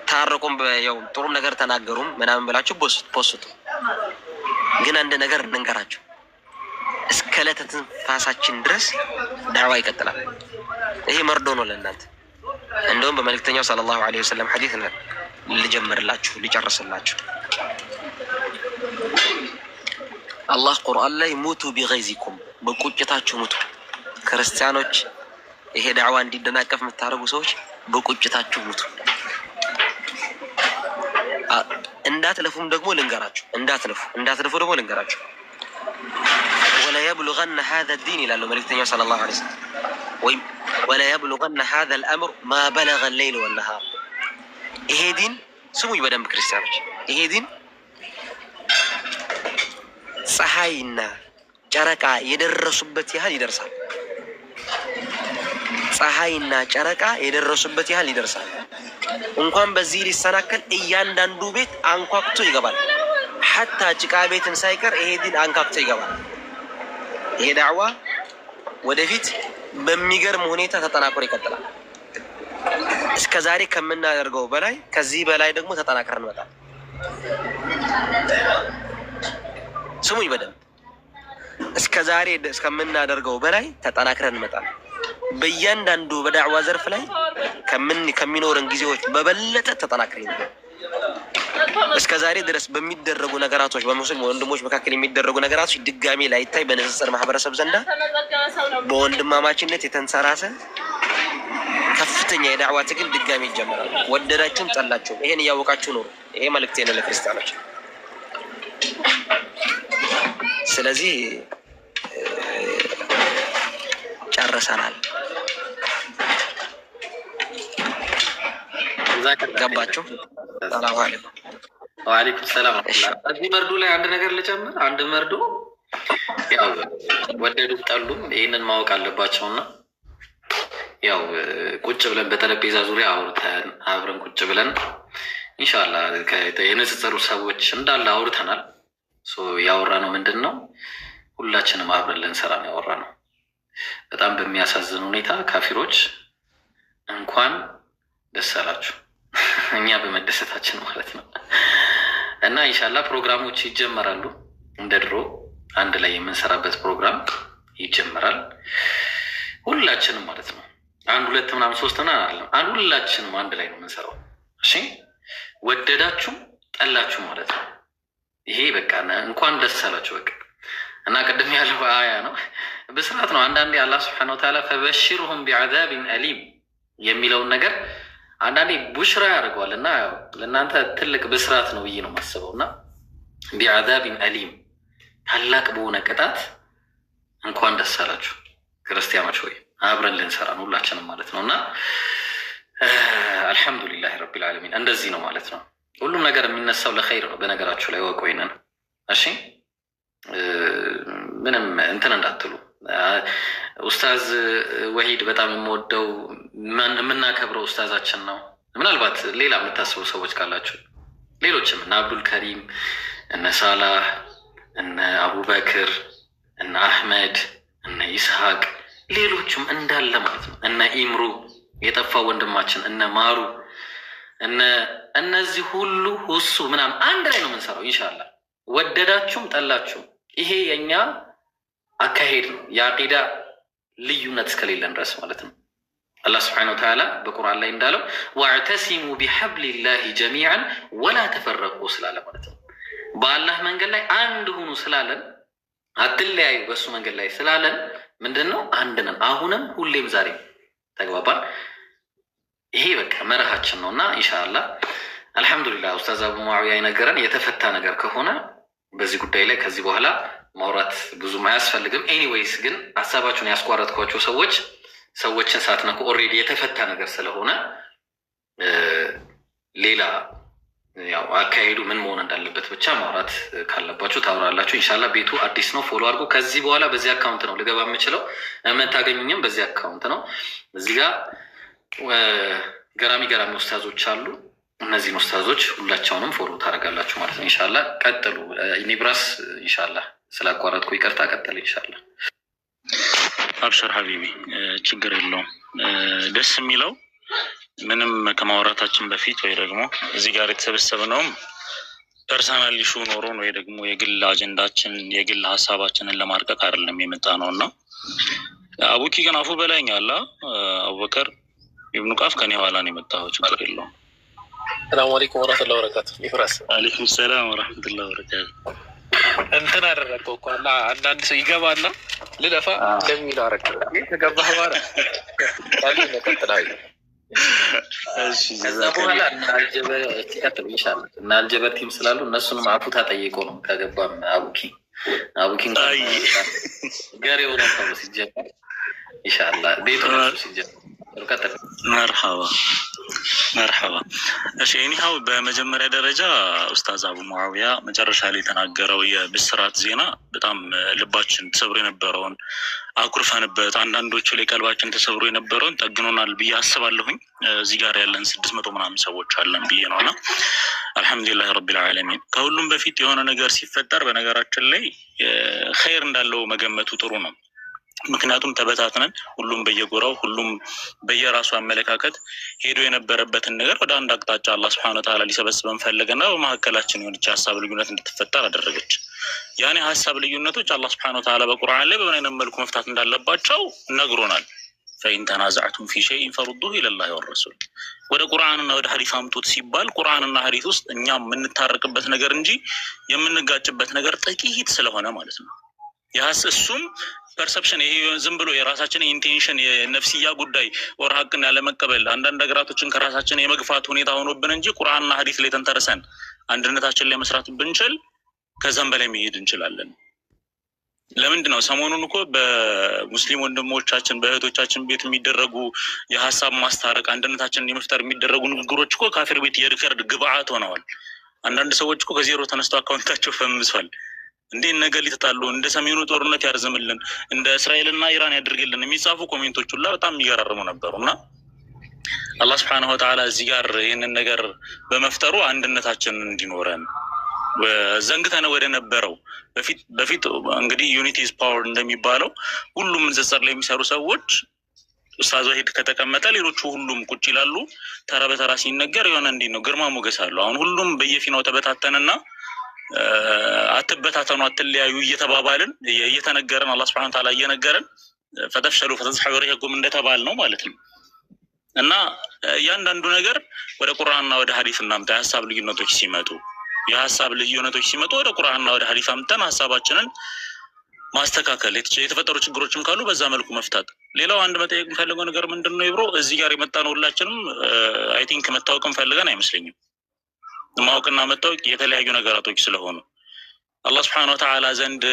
ታረቁም ያው ጥሩ ነገር ተናገሩም ምናምን ብላችሁ ፖስቱ። ግን አንድ ነገር እንንገራችሁ፣ እስከ ዕለተ ትንፋሳችን ድረስ ዳዕዋ ይቀጥላል። ይሄ መርዶ ነው ለእናንተ። እንደውም በመልእክተኛው ሰለላሁ ዐለይሂ ወሰለም ሐዲስ ልጨርስላችሁ። አላህ ቁርአን ላይ ሙቱ ቢገይዚኩም በቁጭታችሁ ሙቱ። ክርስቲያኖች ይሄ ዳዕዋ እንዲደናቀፍ የምታደርጉ ሰዎች በቁጭታችሁ ሙቱ። እንዳትለፉም ደግሞ ልንገራችሁ፣ እንዳትለፉ ደግሞ ልንገራችሁ። ወላ የብሉገነ ሀዘ ዲን ይላሉ መልእክተኛው ሰለላሁ ዐለይሂ ወሰለም፣ ወይም ወላ የብሉገነ ሀዘ ልአምር ማ በለገ ሌይል ወነሃር። ይሄ ዲን ስሙኝ በደንብ ክርስቲያኖች፣ ይሄ ዲን ፀሐይና ጨረቃ የደረሱበት ያህል ይደርሳል። ፀሐይና ጨረቃ የደረሱበት ያህል ይደርሳል። እንኳን በዚህ ሊሰናከል እያንዳንዱ ቤት አንኳኩቶ ይገባል። ሐታ ጭቃ ቤትን ሳይቀር ይሄ ዲን አንኳኩቶ ይገባል። ይሄ ዳዕዋ ወደፊት በሚገርም ሁኔታ ተጠናክሮ ይቀጥላል። እስከ ዛሬ ከምናደርገው በላይ ከዚህ በላይ ደግሞ ተጠናክረን እንመጣለን። ስሙኝ በደንብ፣ እስከ ዛሬ እስከምናደርገው በላይ ተጠናክረን እንመጣለን። በእያንዳንዱ በዳዕዋ ዘርፍ ላይ ከሚኖረን ጊዜዎች በበለጠ ተጠናክረን ነው። እስከ ዛሬ ድረስ በሚደረጉ ነገራቶች በሙስሊም ወንድሞች መካከል የሚደረጉ ነገራቶች ድጋሜ ላይታይ በንጽጽር ማህበረሰብ ዘንዳ በወንድማማችነት የተንሰራሰ ከፍተኛ የዳዕዋ ትግል ድጋሜ ይጀምራል። ወደዳችሁም ጠላችሁም ይሄን እያወቃችሁ ኖሩ። ይሄ መልእክቴ ነው ለክርስቲያኖች። ስለዚህ ጨርሰናል። ገባችሁ? ሰላም አለይኩም። ወአለይኩም ሰላም። እዚህ መርዶ ላይ አንድ ነገር ልጨምር። አንድ መርዶ ያው ወደዱም ጠሉም ይህንን ማወቅ አለባቸውና ያው ቁጭ ብለን በጠረጴዛ ዙሪያ አውርተን አብረን ቁጭ ብለን ኢንሻአላህ የንጽጽሩ ሰዎች እንዳለ አውርተናል። ያወራ ነው ምንድን ነው? ሁላችንም አብረን ልንሰራ ነው ያወራ ነው። በጣም በሚያሳዝን ሁኔታ ካፊሮች እንኳን ደስ አላችሁ እኛ በመደሰታችን ማለት ነው። እና ኢንሻአላህ ፕሮግራሞች ይጀመራሉ። እንደ ድሮ አንድ ላይ የምንሰራበት ፕሮግራም ይጀመራል። ሁላችንም ማለት ነው። አንድ ሁለት ምናምን ሶስት አንድ ሁላችንም አንድ ላይ ነው የምንሰራው። እሺ ወደዳችሁ ጠላችሁ ማለት ነው። ይሄ በቃ እንኳን ደስ አላችሁ በቃ። እና ቅድም ያለው አያ ነው ብስራት ነው። አንዳንዴ አላህ ሱብሓነሁ ወተዓላ ፈበሽርሁም ቢዐዛቢን አሊም የሚለውን ነገር አንዳንዴ ቡሽራ ያደርገዋል። እና ለእናንተ ትልቅ ብስራት ነው ብዬ ነው የማስበው። እና ቢዐዛቢን አሊም ታላቅ በሆነ ቅጣት እንኳን ደስ አላችሁ ክርስቲያኖች ሆይ አብረን ልንሰራ ነው ሁላችንም ማለት ነው። እና አልሐምዱሊላህ ረቢል ዓለሚን። እንደዚህ ነው ማለት ነው። ሁሉም ነገር የሚነሳው ለኸይር ነው። በነገራችሁ ላይ ወቆይነን እሺ፣ ምንም እንትን እንዳትሉ። ኡስታዝ ወሂድ በጣም የምወደው የምናከብረው ኡስታዛችን ነው። ምናልባት ሌላ የምታስቡ ሰዎች ካላችሁ ሌሎችም እነ አብዱል ከሪም፣ እነ ሳላህ፣ እነ አቡበክር፣ እነ አህመድ፣ እነ ይስሐቅ ሌሎችም እንዳለ ማለት ነው። እነ ኢምሩ የጠፋው ወንድማችን፣ እነ ማሩ፣ እነዚህ ሁሉ ሁሱ ምናምን አንድ ላይ ነው የምንሰራው ኢንሻላህ ወደዳችሁም ጠላችሁም። ይሄ የኛ አካሄድ ነው የአቂዳ ልዩነት እስከሌለን ድረስ ማለት ነው። አላህ ስብሐነሁ ወተዓላ በቁርአን ላይ እንዳለው ወዕተሲሙ ቢሐብሊላሂ ጀሚዐን ወላ ተፈረቁ ስላለ ማለት ነው። በአላህ መንገድ ላይ አንድ ሁኑ ስላለን፣ አትለያዩ በሱ መንገድ ላይ ስላለን ምንድን ነው አንድ ነን። አሁንም ሁሌም ዛሬ ተግባባን። ይሄ በቃ መርሃችን ነው እና ኢንሻአላህ አልሐምዱሊላህ ኡስታዝ አቡ ሙዓዊያ የነገረን የተፈታ ነገር ከሆነ በዚህ ጉዳይ ላይ ከዚህ በኋላ ማውራት ብዙም አያስፈልግም። ኤኒዌይስ ግን ሀሳባችሁን ያስቋረጥኳቸው ሰዎችን ሳትነኩ ኦልሬዲ የተፈታ ነገር ስለሆነ ሌላ ያው አካሄዱ ምን መሆን እንዳለበት ብቻ ማውራት ካለባችሁ ታወራላችሁ። ኢንሻላህ ቤቱ አዲስ ነው፣ ፎሎ አድርጎ ከዚህ በኋላ በዚህ አካውንት ነው ልገባ የምችለው። የምታገኙኝም በዚህ አካውንት ነው። እዚህ ጋር ገራሚ ኡስታዞች አሉ። እነዚህን ኡስታዞች ሁላቸውንም ፎሎ ታደርጋላችሁ ማለት ነው። ኢንሻላህ ቀጥሉ። ኒብራስ ኢንሻላህ ስላቋረጥኩ ይቅርታ፣ ቀጥል ኢንሻላህ። አብሽር ሀቢቢ ችግር የለውም። ደስ የሚለው ምንም ከማውራታችን በፊት ወይ ደግሞ እዚህ ጋር የተሰበሰብነውም ፐርሰናል ኢሹ ኖሮን ወይ ደግሞ የግል አጀንዳችን የግል ሀሳባችንን ለማርቀቅ አይደለም የመጣ ነው እና አቡኪ ግን አፉ በላይኝ አላ አቡበከር ኢብኑ ቃፍ ከኔ ኋላ ነው የመጣው። ችግር የለውም። ሰላም አለይኩም ወራህመቱላሂ ወበረካቱ። ይፍራስ አለይኩም ሰላም ወራህመቱላሂ ወበረካቱ። እንትን አደረገው እኮ አላ አንዳንድ ሰው ይገባና ልለፋ ለሚል አረከ ከገባህ በኋላ ታሊ መቀጠላል። እሺ ከዛ በኋላ እና አልጀበር ቲም ስላሉ እነሱንም አፉታ ጠይቆ ነው ከገባም አቡኪን ገሬው ነው ሲጀመር ኢንሻአላህ ቤቱ ነው ሲጀመር መርሐባ። እሺ እኒሃው በመጀመሪያ ደረጃ ኡስታዝ አቡ ሙዓዊያ መጨረሻ ላይ የተናገረው የብስራት ዜና በጣም ልባችን ተሰብሮ የነበረውን አኩርፈንበት፣ አንዳንዶቹ ላይ ቀልባችን ተሰብሮ የነበረውን ጠግኖናል ብዬ አስባለሁኝ። እዚህ ጋር ያለን 600 ምናምን ሰዎች አለን ብዬ ነው እና አልሐምዱሊላህ ረቢል ዓለሚን። ከሁሉም በፊት የሆነ ነገር ሲፈጠር በነገራችን ላይ ኸይር እንዳለው መገመቱ ጥሩ ነው። ምክንያቱም ተበታትነን ሁሉም በየጎራው ሁሉም በየራሱ አመለካከት ሄዶ የነበረበትን ነገር ወደ አንድ አቅጣጫ አላህ ሱብሓነሁ ወተዓላ ሊሰበስበን ፈለገና በመካከላችን የሆነች ሀሳብ ልዩነት እንድትፈጠር አደረገች። ያኔ ሀሳብ ልዩነቶች አላህ ሱብሓነሁ ወተዓላ በቁርአን ላይ በምን አይነት መልኩ መፍታት እንዳለባቸው ነግሮናል። ፈኢን ተናዘዕቱም ፊ ሸይኢን ፈሩዱሁ ኢለላሂ ወረሱል። ወደ ቁርአንና ወደ ሐዲስ አምጡት ሲባል ቁርአንና ሐዲስ ውስጥ እኛ የምንታረቅበት ነገር እንጂ የምንጋጭበት ነገር ጥቂት ስለሆነ ማለት ነው። እሱም ፐርሰፕሽን ይሄ ዝም ብሎ የራሳችን ኢንቴንሽን የነፍስያ ጉዳይ ወር ሀቅን ያለመቀበል አንዳንድ ነገራቶችን ከራሳችን የመግፋት ሁኔታ ሆኖብን እንጂ ቁርአንና ሐዲስ ላይ ተንተርሰን አንድነታችን ላይ መስራት ብንችል ከዛም በላይ መሄድ እንችላለን። ለምንድን ነው ሰሞኑን እኮ በሙስሊም ወንድሞቻችን በእህቶቻችን ቤት የሚደረጉ የሀሳብ ማስታረቅ አንድነታችንን የመፍጠር የሚደረጉ ንግግሮች እኮ ካፊር ቤት የሪከርድ ግብአት ሆነዋል። አንዳንድ ሰዎች እኮ ከዜሮ ተነስተው አካውንታቸው ፈምሷል። እንዴ ነገር ሊተጣሉ እንደ ሰሜኑ ጦርነት ያርዝምልን እንደ እስራኤልና ኢራን ያድርግልን የሚጻፉ ኮሜንቶች ሁላ በጣም የሚገራርሙ ነበሩና አላህ Subhanahu Wa Ta'ala እዚህ ጋር ይሄንን ነገር በመፍጠሩ አንድነታችንን እንዲኖረን ዘንግተን ወደ ነበረው በፊት እንግዲህ ዩኒቲ ኢዝ ፓወር እንደሚባለው ሁሉም ንጽጽር ላይ የሚሰሩ ሰዎች ኡስታዝ ወሂድ ከተቀመጠ ሌሎቹ ሁሉም ቁጭ ይላሉ። ተራ በተራ ሲነገር የሆነ እንዴ ነው ግርማ ሞገስ አለው። አሁን ሁሉም በየፊናው ተበታተነና አትበታተኑ አትለያዩ እየተባባልን እየተነገረን አላህ Subhanahu Wa Ta'ala እየነገረን ፈተፍሸሉ ፈተዝሐቡ ሪሁኩም እንደተባል ነው ማለት ነው። እና ያንዳንዱ ነገር ወደ ቁርአንና ወደ ሐዲስ እናምጣ። የሀሳብ ልዩነቶች ሲመጡ ወደ ቁርአንና ወደ ሐዲስ አምጥተን ሀሳባችንን ማስተካከል፣ የተፈጠሩ ችግሮችም ካሉ በዛ መልኩ መፍታት። ሌላው አንድ መጠየቅ የምፈልገው ነገር ምንድነው ይብሮ እዚህ ጋር የመጣነው ሁላችንም አይ ቲንክ መታወቅም ፈልገን አይመስለኝም። ማወቅና መታወቅ የተለያዩ ነገራቶች ስለሆኑ አላህ Subhanahu Wa Ta'ala ዘንድ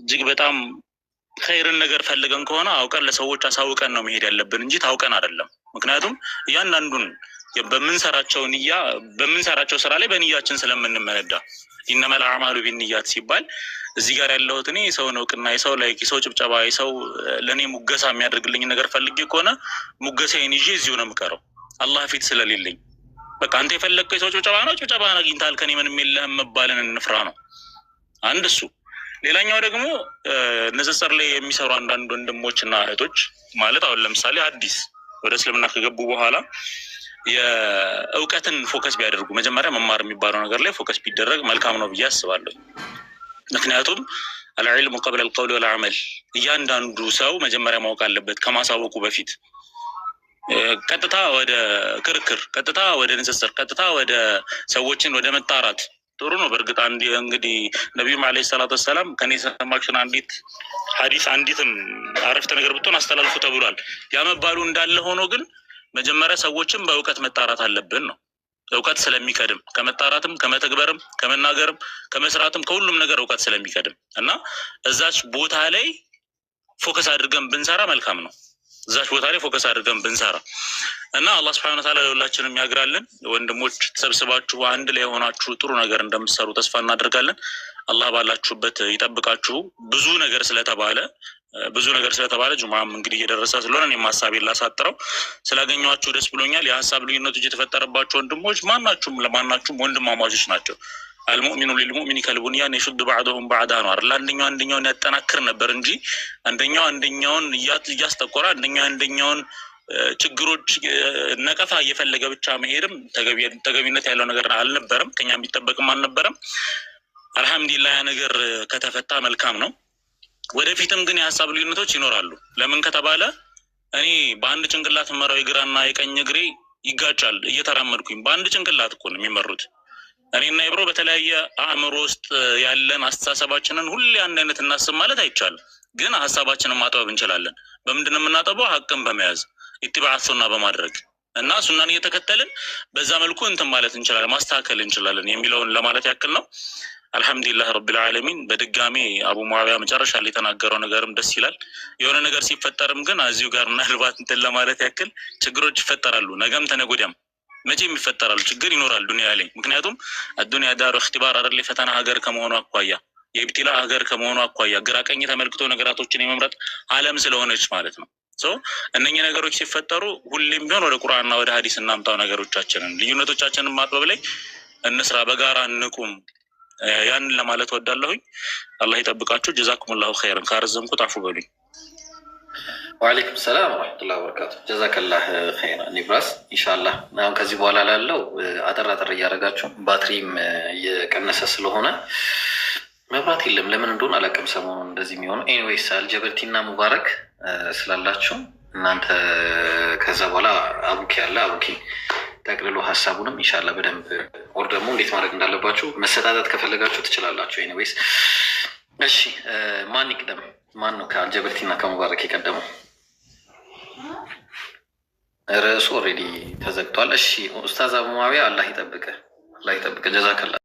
እጅግ በጣም ኸይርን ነገር ፈልገን ከሆነ አውቀን ለሰዎች አሳውቀን ነው መሄድ ያለብን እንጂ ታውቀን አይደለም። ምክንያቱም እያንዳንዱን በምንሰራቸው ስራ ላይ በንያችን ስለምንመነዳ ኢነመል አዕማሉ ቢንኒያት ሲባል እዚህ ጋር ያለሁት እኔ የሰውን እውቅና፣ የሰው ላይክ፣ የሰው ጭብጨባ፣ የሰው ለእኔ ሙገሳ የሚያደርግልኝ ነገር ፈልጌ ከሆነ ሙገሳዬን ይዤ እዚሁ ነው የምቀረው አላህ ፊት ስለሌለኝ። በቃ አንተ የፈለግከው የሰው ጭብጨባ ነው፣ ጭብጨባህን አግኝተሃል፣ ከኔ ምንም የለህም መባልን እንፍራ ነው አንድ እሱ። ሌላኛው ደግሞ ንጽጽር ላይ የሚሰሩ አንዳንድ ወንድሞች እና እህቶች ማለት አሁን ለምሳሌ አዲስ ወደ እስልምና ከገቡ በኋላ የእውቀትን ፎከስ ቢያደርጉ መጀመሪያ መማር የሚባለው ነገር ላይ ፎከስ ቢደረግ መልካም ነው ብዬ አስባለሁ። ምክንያቱም አልዕልሙ ቀብለ አልቀውል ወልዐመል፣ እያንዳንዱ ሰው መጀመሪያ ማወቅ አለበት ከማሳወቁ በፊት። ቀጥታ ወደ ክርክር፣ ቀጥታ ወደ ንጽጽር፣ ቀጥታ ወደ ሰዎችን ወደ መጣራት ጥሩ ነው። በእርግጥ እንግዲህ ነቢዩም ዓለይሂ ሰላቱ ወሰላም ከኔ ሰማችሁን አንዲት ሐዲስ አንዲትም አረፍተ ነገር ብትሆን አስተላልፉ ተብሏል። ያመባሉ እንዳለ ሆኖ ግን መጀመሪያ ሰዎችን በእውቀት መጣራት አለብን ነው። እውቀት ስለሚቀድም ከመጣራትም ከመተግበርም ከመናገርም ከመስራትም ከሁሉም ነገር እውቀት ስለሚቀድም እና እዛች ቦታ ላይ ፎከስ አድርገን ብንሰራ መልካም ነው። እዛች ቦታ ላይ ፎከስ አድርገን ብንሰራ እና አላህ ሱብሓነሁ ወተዓላ ለሁላችንም ያግራልን። ወንድሞች ተሰብስባችሁ አንድ ላይ የሆናችሁ ጥሩ ነገር እንደምትሰሩ ተስፋ እናደርጋለን። አላህ ባላችሁበት ይጠብቃችሁ። ብዙ ነገር ስለተባለ ጁምዓም እንግዲህ እየደረሰ ስለሆነ እኔም ሀሳቤን ላሳጥረው። ስላገኘኋችሁ ደስ ብሎኛል። የሀሳብ ልዩነቶች የተፈጠረባቸው ወንድሞች ለማናችሁም ወንድማማቾች ናቸው። አልሙእሚኑ ሊልሙእሚኒ ከልቡንያን የሹድ ባዕድሁም ባዕዳ ነው አይደል? አንደኛው አንደኛውን ያጠናክር ነበር እንጂ አንደኛው አንደኛውን እያስጠቆረ አንደኛውን ችግሮች ነቀፋ እየፈለገ ብቻ መሄድም ተገቢነት ያለው ነገር አልነበረም፣ ከኛ የሚጠበቅም አልነበረም። አልሐምዱሊላህ ያ ነገር ከተፈታ መልካም ነው። ወደፊትም ግን የሀሳብ ልዩነቶች ይኖራሉ። ለምን ከተባለ እኔ በአንድ ጭንቅላት መራው የግራና የቀኝ እግሬ ይጋጫል እየተራመድኩኝ። በአንድ ጭንቅላት እኮ ነው የሚመሩት። እኔና ኢብሮ በተለያየ አእምሮ ውስጥ ያለን አስተሳሰባችንን ሁሌ አንድ አይነት እናስብ ማለት አይቻልም። ግን ሀሳባችንን ማጥበብ እንችላለን። በምንድን ነው የምናጠበው? ሀቅን በመያዝ ኢትባዕ ሱና በማድረግ እና ሱናን እየተከተልን በዛ መልኩ እንትን ማለት እንችላለን፣ ማስተካከል እንችላለን የሚለውን ለማለት ያክል ነው። አልሐምዱሊላህ ረቢል ዓለሚን። በድጋሚ አቡ ሙዓዊያ መጨረሻ ላይ የተናገረው ነገርም ደስ ይላል። የሆነ ነገር ሲፈጠርም ግን እዚሁ ጋር ምናልባት እንትን ለማለት ያክል ችግሮች ይፈጠራሉ። ነገም ተነገ ወዲያም መቼም ይፈጠራሉ፣ ችግር ይኖራል ዱንያ ላይ። ምክንያቱም አዱንያ ዳሩ እክትባር አይደል? ፈተና ሀገር ከመሆኑ አኳያ፣ የኢብቲላ ሀገር ከመሆኑ አኳያ ግራ ቀኝ ተመልክቶ ነገራቶችን የመምረጥ ዓለም ስለሆነች ማለት ነው። እነኚህ ነገሮች ሲፈጠሩ ሁሌም ቢሆን ወደ ቁርአንና ወደ ሀዲስ እናምጣው ነገሮቻችንን። ልዩነቶቻችንን ማጥበብ ላይ እንስራ፣ በጋራ እንቁም። ያንን ለማለት ወዳለሁኝ። አላህ ይጠብቃችሁ። ጀዛኩሙላሁ ኸይረን። ካረዘምኩት አፉ በሉኝ። ወአለይኩም ሰላም ወረሕመቱላሂ ወበረካቱ። ጀዛከላህ ኸይረን ኒብራስ። ኢንሻአላህ አሁን ከዚህ በኋላ ላለው አጠር እያደረጋችሁ ባትሪም እየቀነሰ ስለሆነ መብራት የለም። ለምን እንደሆነ አላውቅም ሰሞኑን እንደዚህ የሚሆነው። ኤኒዌይስ አልጀበርቲና ሙባረክ ስላላችሁ እናንተ ከዛ በኋላ አቡኪ ያለ አቡኪ ጠቅልሎ ሀሳቡንም ኢንሻአላህ በደንብ ወር ደግሞ እንዴት ማድረግ እንዳለባችሁ መሰጣጠት ከፈለጋችሁ ትችላላችሁ። ኤኒዌይስ እሺ፣ ማን ይቅደም? ማን ነው ከአልጀበርቲና ከሙባረክ የቀደመው? ርዕሱ ኦልሬዲ ተዘግቷል። እሺ ኡስታዝ አቡ ሙዓዊያ አላህ ይጠብቀ ጀዛከላ